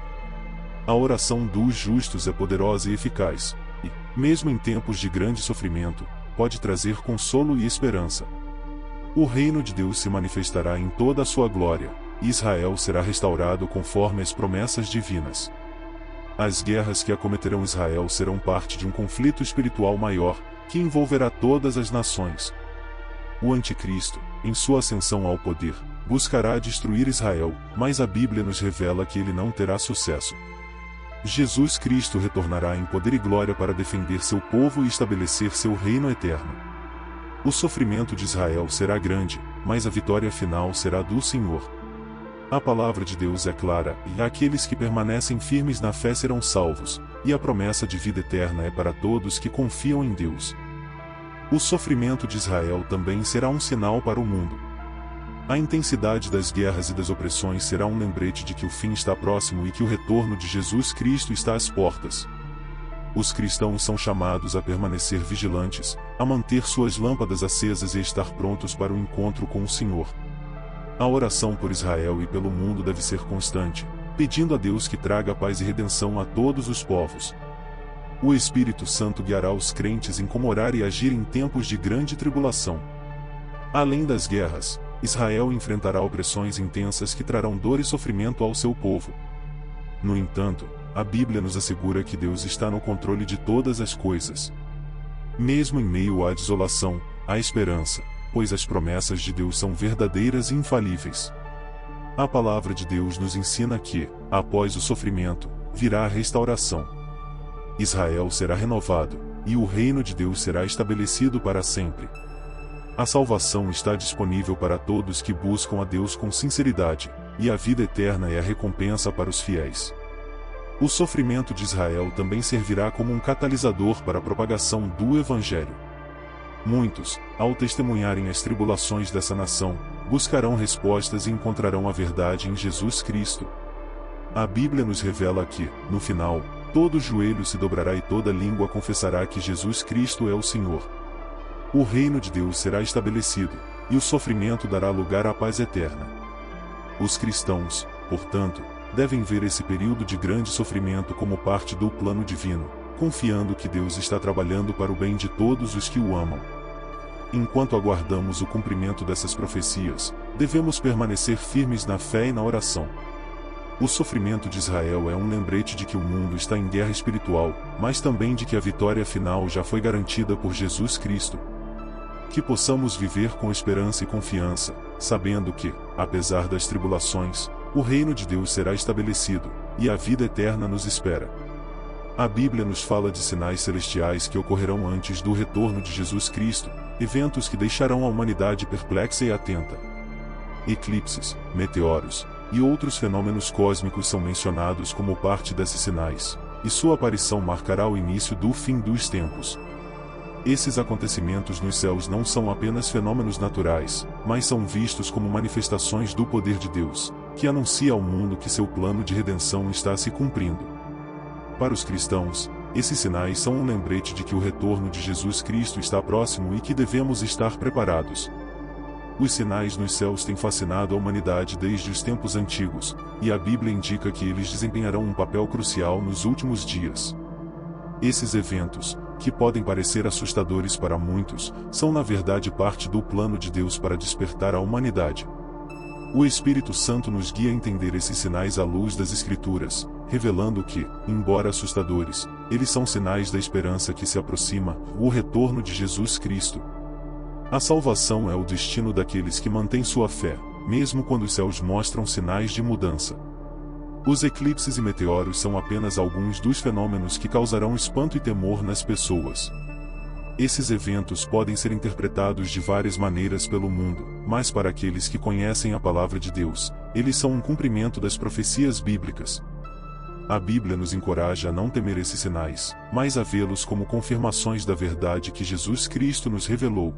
Speaker 1: A oração dos justos é poderosa e eficaz, e, mesmo em tempos de grande sofrimento, pode trazer consolo e esperança. O reino de Deus se manifestará em toda a sua glória, e Israel será restaurado conforme as promessas divinas. As guerras que acometerão Israel serão parte de um conflito espiritual maior, que envolverá todas as nações. O Anticristo, em sua ascensão ao poder, buscará destruir Israel, mas a Bíblia nos revela que ele não terá sucesso. Jesus Cristo retornará em poder e glória para defender seu povo e estabelecer seu reino eterno. O sofrimento de Israel será grande, mas a vitória final será do Senhor. A palavra de Deus é clara, e aqueles que permanecem firmes na fé serão salvos, e a promessa de vida eterna é para todos que confiam em Deus. O sofrimento de Israel também será um sinal para o mundo. A intensidade das guerras e das opressões será um lembrete de que o fim está próximo e que o retorno de Jesus Cristo está às portas. Os cristãos são chamados a permanecer vigilantes, a manter suas lâmpadas acesas e estar prontos para o encontro com o Senhor. A oração por Israel e pelo mundo deve ser constante, pedindo a Deus que traga paz e redenção a todos os povos. O Espírito Santo guiará os crentes em como orar e agir em tempos de grande tribulação. Além das guerras, Israel enfrentará opressões intensas que trarão dor e sofrimento ao seu povo. No entanto, a Bíblia nos assegura que Deus está no controle de todas as coisas. Mesmo em meio à desolação, há esperança, pois as promessas de Deus são verdadeiras e infalíveis. A palavra de Deus nos ensina que, após o sofrimento, virá a restauração. Israel será renovado, e o reino de Deus será estabelecido para sempre. A salvação está disponível para todos que buscam a Deus com sinceridade, e a vida eterna é a recompensa para os fiéis. O sofrimento de Israel também servirá como um catalisador para a propagação do Evangelho. Muitos, ao testemunharem as tribulações dessa nação, buscarão respostas e encontrarão a verdade em Jesus Cristo. A Bíblia nos revela que, no final, todo joelho se dobrará e toda língua confessará que Jesus Cristo é o Senhor. O reino de Deus será estabelecido, e o sofrimento dará lugar à paz eterna. Os cristãos, portanto, devem ver esse período de grande sofrimento como parte do plano divino, confiando que Deus está trabalhando para o bem de todos os que o amam. Enquanto aguardamos o cumprimento dessas profecias, devemos permanecer firmes na fé e na oração. O sofrimento de Israel é um lembrete de que o mundo está em guerra espiritual, mas também de que a vitória final já foi garantida por Jesus Cristo. Que possamos viver com esperança e confiança, sabendo que, apesar das tribulações, o reino de Deus será estabelecido, e a vida eterna nos espera. A Bíblia nos fala de sinais celestiais que ocorrerão antes do retorno de Jesus Cristo, eventos que deixarão a humanidade perplexa e atenta. Eclipses, meteoros e outros fenômenos cósmicos são mencionados como parte desses sinais, e sua aparição marcará o início do fim dos tempos. Esses acontecimentos nos céus não são apenas fenômenos naturais, mas são vistos como manifestações do poder de Deus, que anuncia ao mundo que seu plano de redenção está se cumprindo. Para os cristãos, esses sinais são um lembrete de que o retorno de Jesus Cristo está próximo e que devemos estar preparados. Os sinais nos céus têm fascinado a humanidade desde os tempos antigos, e a Bíblia indica que eles desempenharão um papel crucial nos últimos dias. Esses eventos, que podem parecer assustadores para muitos, são na verdade parte do plano de Deus para despertar a humanidade. O Espírito Santo nos guia a entender esses sinais à luz das Escrituras, revelando que, embora assustadores, eles são sinais da esperança que se aproxima, o retorno de Jesus Cristo. A salvação é o destino daqueles que mantêm sua fé, mesmo quando os céus mostram sinais de mudança. Os eclipses e meteoros são apenas alguns dos fenômenos que causarão espanto e temor nas pessoas. Esses eventos podem ser interpretados de várias maneiras pelo mundo, mas para aqueles que conhecem a palavra de Deus, eles são um cumprimento das profecias bíblicas. A Bíblia nos encoraja a não temer esses sinais, mas a vê-los como confirmações da verdade que Jesus Cristo nos revelou.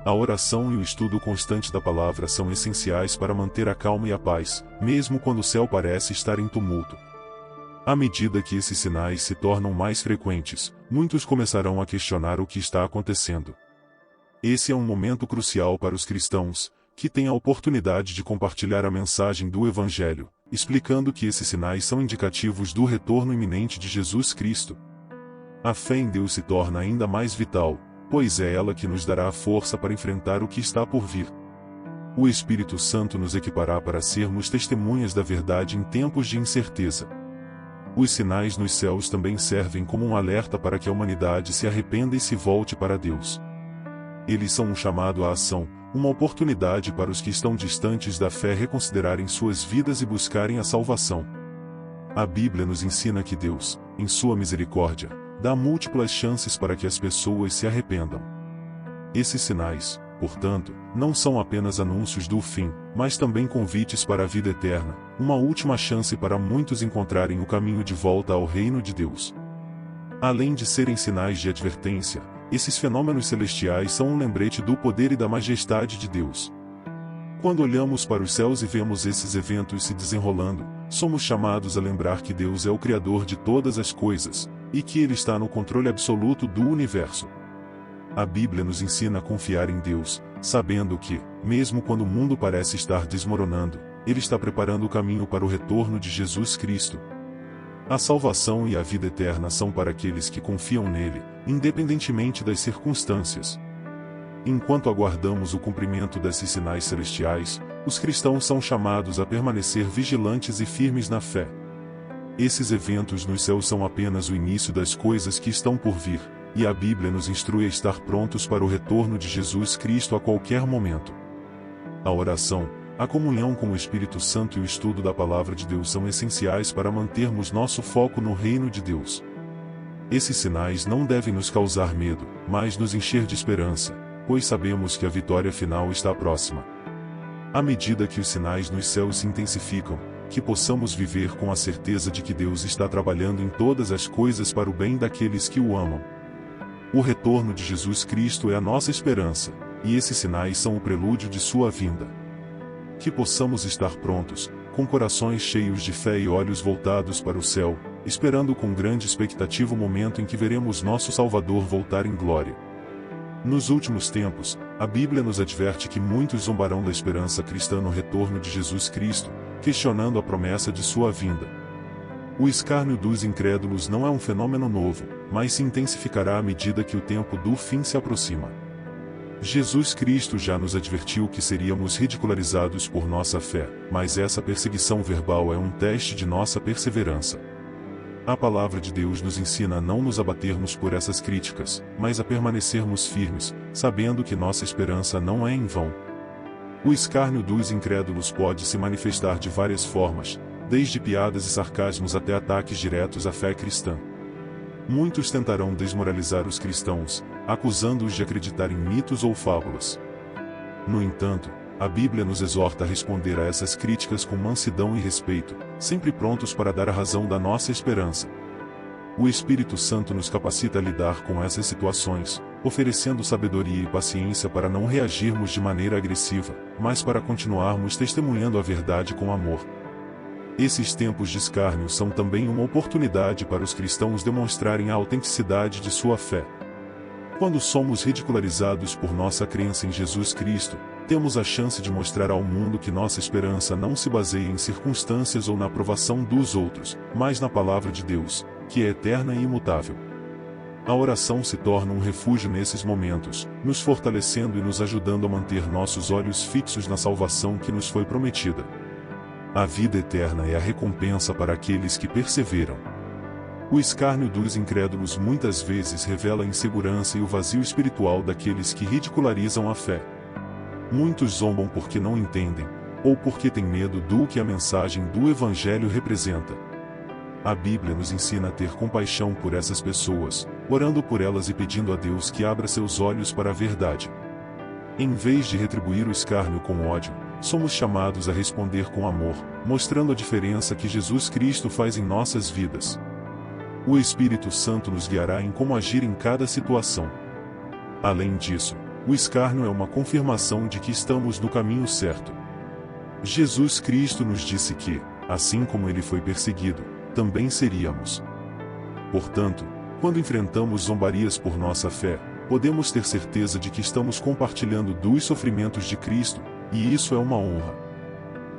Speaker 1: A oração e o estudo constante da palavra são essenciais para manter a calma e a paz, mesmo quando o céu parece estar em tumulto. À medida que esses sinais se tornam mais frequentes, muitos começarão a questionar o que está acontecendo. Esse é um momento crucial para os cristãos, que têm a oportunidade de compartilhar a mensagem do Evangelho, explicando que esses sinais são indicativos do retorno iminente de Jesus Cristo. A fé em Deus se torna ainda mais vital, pois é ela que nos dará a força para enfrentar o que está por vir. O Espírito Santo nos equipará para sermos testemunhas da verdade em tempos de incerteza. Os sinais nos céus também servem como um alerta para que a humanidade se arrependa e se volte para Deus. Eles são um chamado à ação, uma oportunidade para os que estão distantes da fé reconsiderarem suas vidas e buscarem a salvação. A Bíblia nos ensina que Deus, em sua misericórdia, dá múltiplas chances para que as pessoas se arrependam. Esses sinais, portanto, não são apenas anúncios do fim, mas também convites para a vida eterna, uma última chance para muitos encontrarem o caminho de volta ao reino de Deus. Além de serem sinais de advertência, esses fenômenos celestiais são um lembrete do poder e da majestade de Deus. Quando olhamos para os céus e vemos esses eventos se desenrolando, somos chamados a lembrar que Deus é o Criador de todas as coisas, e que Ele está no controle absoluto do universo. A Bíblia nos ensina a confiar em Deus, sabendo que, mesmo quando o mundo parece estar desmoronando, Ele está preparando o caminho para o retorno de Jesus Cristo. A salvação e a vida eterna são para aqueles que confiam nele, independentemente das circunstâncias. Enquanto aguardamos o cumprimento desses sinais celestiais, os cristãos são chamados a permanecer vigilantes e firmes na fé. Esses eventos nos céus são apenas o início das coisas que estão por vir, e a Bíblia nos instrui a estar prontos para o retorno de Jesus Cristo a qualquer momento. A oração, a comunhão com o Espírito Santo e o estudo da Palavra de Deus são essenciais para mantermos nosso foco no reino de Deus. Esses sinais não devem nos causar medo, mas nos encher de esperança, pois sabemos que a vitória final está próxima. À medida que os sinais nos céus se intensificam, que possamos viver com a certeza de que Deus está trabalhando em todas as coisas para o bem daqueles que o amam. O retorno de Jesus Cristo é a nossa esperança, e esses sinais são o prelúdio de sua vinda. Que possamos estar prontos, com corações cheios de fé e olhos voltados para o céu, esperando com grande expectativa o momento em que veremos nosso Salvador voltar em glória. Nos últimos tempos, a Bíblia nos adverte que muitos zombarão da esperança cristã no retorno de Jesus Cristo, questionando a promessa de sua vinda. O escárnio dos incrédulos não é um fenômeno novo, mas se intensificará à medida que o tempo do fim se aproxima. Jesus Cristo já nos advertiu que seríamos ridicularizados por nossa fé, mas essa perseguição verbal é um teste de nossa perseverança. A palavra de Deus nos ensina a não nos abatermos por essas críticas, mas a permanecermos firmes, sabendo que nossa esperança não é em vão. O escárnio dos incrédulos pode se manifestar de várias formas, desde piadas e sarcasmos até ataques diretos à fé cristã. Muitos tentarão desmoralizar os cristãos, acusando-os de acreditar em mitos ou fábulas. No entanto, a Bíblia nos exorta a responder a essas críticas com mansidão e respeito, sempre prontos para dar a razão da nossa esperança. O Espírito Santo nos capacita a lidar com essas situações, oferecendo sabedoria e paciência para não reagirmos de maneira agressiva, mas para continuarmos testemunhando a verdade com amor. Esses tempos de escárnio são também uma oportunidade para os cristãos demonstrarem a autenticidade de sua fé. Quando somos ridicularizados por nossa crença em Jesus Cristo, temos a chance de mostrar ao mundo que nossa esperança não se baseia em circunstâncias ou na aprovação dos outros, mas na palavra de Deus, que é eterna e imutável. A oração se torna um refúgio nesses momentos, nos fortalecendo e nos ajudando a manter nossos olhos fixos na salvação que nos foi prometida. A vida eterna é a recompensa para aqueles que perseveram. O escárnio dos incrédulos muitas vezes revela a insegurança e o vazio espiritual daqueles que ridicularizam a fé. Muitos zombam porque não entendem, ou porque têm medo do que a mensagem do Evangelho representa. A Bíblia nos ensina a ter compaixão por essas pessoas, orando por elas e pedindo a Deus que abra seus olhos para a verdade. Em vez de retribuir o escárnio com ódio, somos chamados a responder com amor, mostrando a diferença que Jesus Cristo faz em nossas vidas. O Espírito Santo nos guiará em como agir em cada situação. Além disso, o escárnio é uma confirmação de que estamos no caminho certo. Jesus Cristo nos disse que, assim como ele foi perseguido, também seríamos. Portanto, quando enfrentamos zombarias por nossa fé, podemos ter certeza de que estamos compartilhando dos sofrimentos de Cristo, e isso é uma honra.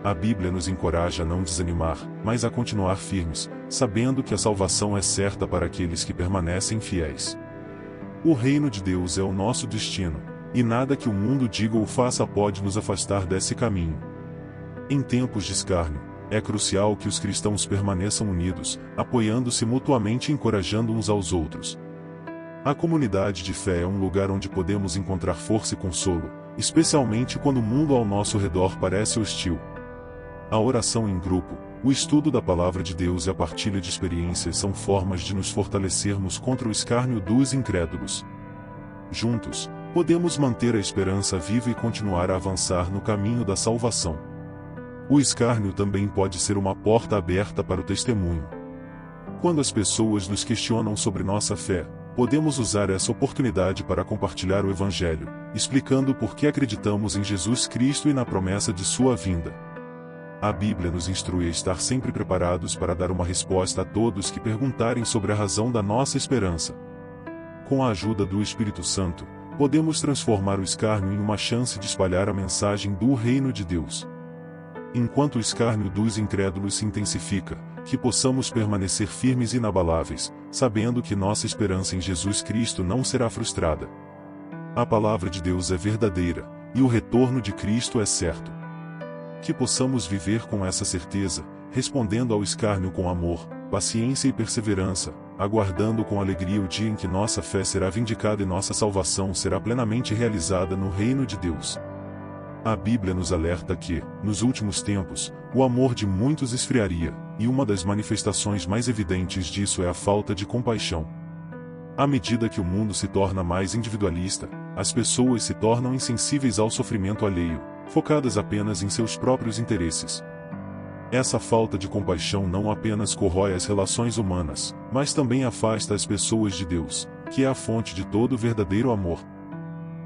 Speaker 1: A Bíblia nos encoraja a não desanimar, mas a continuar firmes, sabendo que a salvação é certa para aqueles que permanecem fiéis. O reino de Deus é o nosso destino, e nada que o mundo diga ou faça pode nos afastar desse caminho. Em tempos de escárnio, é crucial que os cristãos permaneçam unidos, apoiando-se mutuamente e encorajando uns aos outros. A comunidade de fé é um lugar onde podemos encontrar força e consolo, especialmente quando o mundo ao nosso redor parece hostil. A oração em grupo, o estudo da palavra de Deus e a partilha de experiências são formas de nos fortalecermos contra o escárnio dos incrédulos. Juntos, podemos manter a esperança viva e continuar a avançar no caminho da salvação. O escárnio também pode ser uma porta aberta para o testemunho. Quando as pessoas nos questionam sobre nossa fé, podemos usar essa oportunidade para compartilhar o Evangelho, explicando por que acreditamos em Jesus Cristo e na promessa de sua vinda. A Bíblia nos instrui a estar sempre preparados para dar uma resposta a todos que perguntarem sobre a razão da nossa esperança. Com a ajuda do Espírito Santo, podemos transformar o escárnio em uma chance de espalhar a mensagem do reino de Deus. Enquanto o escárnio dos incrédulos se intensifica, que possamos permanecer firmes e inabaláveis, sabendo que nossa esperança em Jesus Cristo não será frustrada. A palavra de Deus é verdadeira, e o retorno de Cristo é certo. Que possamos viver com essa certeza, respondendo ao escárnio com amor, paciência e perseverança, aguardando com alegria o dia em que nossa fé será vindicada e nossa salvação será plenamente realizada no reino de Deus. A Bíblia nos alerta que, nos últimos tempos, o amor de muitos esfriaria, e uma das manifestações mais evidentes disso é a falta de compaixão. À medida que o mundo se torna mais individualista, as pessoas se tornam insensíveis ao sofrimento alheio, focadas apenas em seus próprios interesses. Essa falta de compaixão não apenas corrói as relações humanas, mas também afasta as pessoas de Deus, que é a fonte de todo verdadeiro amor.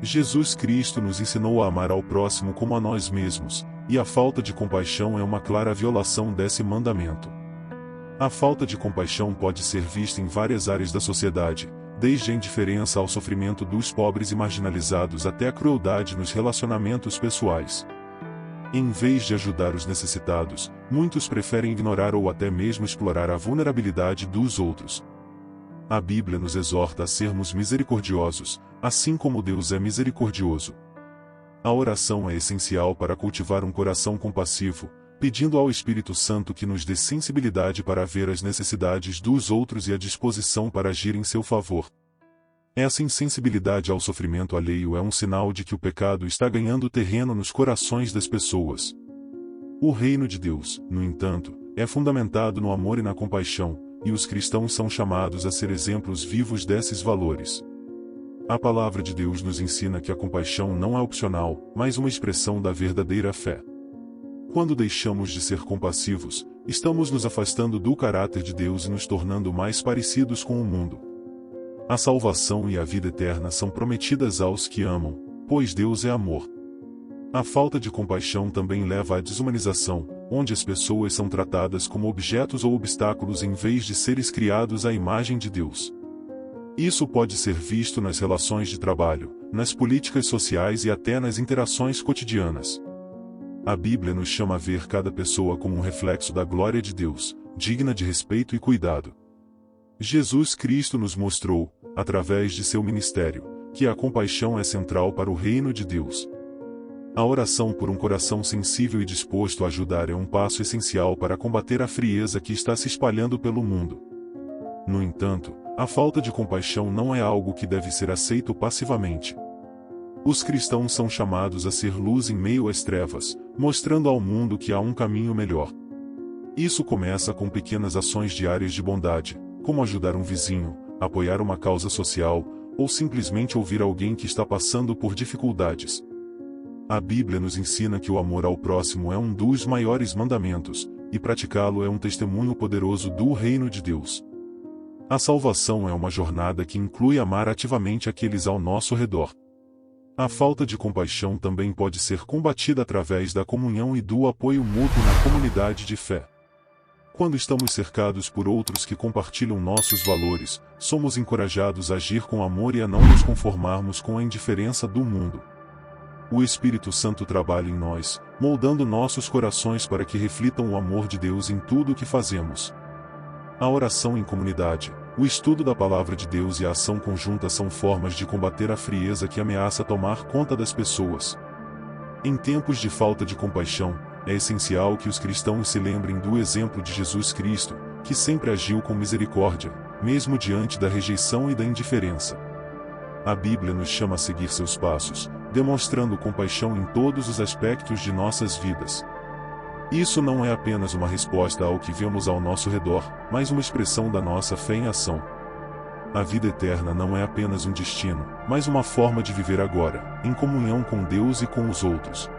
Speaker 1: Jesus Cristo nos ensinou a amar ao próximo como a nós mesmos, e a falta de compaixão é uma clara violação desse mandamento. A falta de compaixão pode ser vista em várias áreas da sociedade, desde a indiferença ao sofrimento dos pobres e marginalizados até a crueldade nos relacionamentos pessoais. Em vez de ajudar os necessitados, muitos preferem ignorar ou até mesmo explorar a vulnerabilidade dos outros. A Bíblia nos exorta a sermos misericordiosos, assim como Deus é misericordioso. A oração é essencial para cultivar um coração compassivo, pedindo ao Espírito Santo que nos dê sensibilidade para ver as necessidades dos outros e a disposição para agir em seu favor. Essa insensibilidade ao sofrimento alheio é um sinal de que o pecado está ganhando terreno nos corações das pessoas. O reino de Deus, no entanto, é fundamentado no amor e na compaixão, e os cristãos são chamados a ser exemplos vivos desses valores. A palavra de Deus nos ensina que a compaixão não é opcional, mas uma expressão da verdadeira fé. Quando deixamos de ser compassivos, estamos nos afastando do caráter de Deus e nos tornando mais parecidos com o mundo. A salvação e a vida eterna são prometidas aos que amam, pois Deus é amor. A falta de compaixão também leva à desumanização, onde as pessoas são tratadas como objetos ou obstáculos em vez de seres criados à imagem de Deus. Isso pode ser visto nas relações de trabalho, nas políticas sociais e até nas interações cotidianas. A Bíblia nos chama a ver cada pessoa como um reflexo da glória de Deus, digna de respeito e cuidado. Jesus Cristo nos mostrou, através de seu ministério, que a compaixão é central para o reino de Deus. A oração por um coração sensível e disposto a ajudar é um passo essencial para combater a frieza que está se espalhando pelo mundo. No entanto, a falta de compaixão não é algo que deve ser aceito passivamente. Os cristãos são chamados a ser luz em meio às trevas, mostrando ao mundo que há um caminho melhor. Isso começa com pequenas ações diárias de bondade, como ajudar um vizinho, apoiar uma causa social, ou simplesmente ouvir alguém que está passando por dificuldades. A Bíblia nos ensina que o amor ao próximo é um dos maiores mandamentos, e praticá-lo é um testemunho poderoso do reino de Deus. A salvação é uma jornada que inclui amar ativamente aqueles ao nosso redor. A falta de compaixão também pode ser combatida através da comunhão e do apoio mútuo na comunidade de fé. Quando estamos cercados por outros que compartilham nossos valores, somos encorajados a agir com amor e a não nos conformarmos com a indiferença do mundo. O Espírito Santo trabalha em nós, moldando nossos corações para que reflitam o amor de Deus em tudo o que fazemos. A oração em comunidade, o estudo da palavra de Deus e a ação conjunta são formas de combater a frieza que ameaça tomar conta das pessoas. Em tempos de falta de compaixão, é essencial que os cristãos se lembrem do exemplo de Jesus Cristo, que sempre agiu com misericórdia, mesmo diante da rejeição e da indiferença. A Bíblia nos chama a seguir seus passos, demonstrando compaixão em todos os aspectos de nossas vidas. Isso não é apenas uma resposta ao que vemos ao nosso redor, mas uma expressão da nossa fé em ação. A vida eterna não é apenas um destino, mas uma forma de viver agora, em comunhão com Deus e com os outros.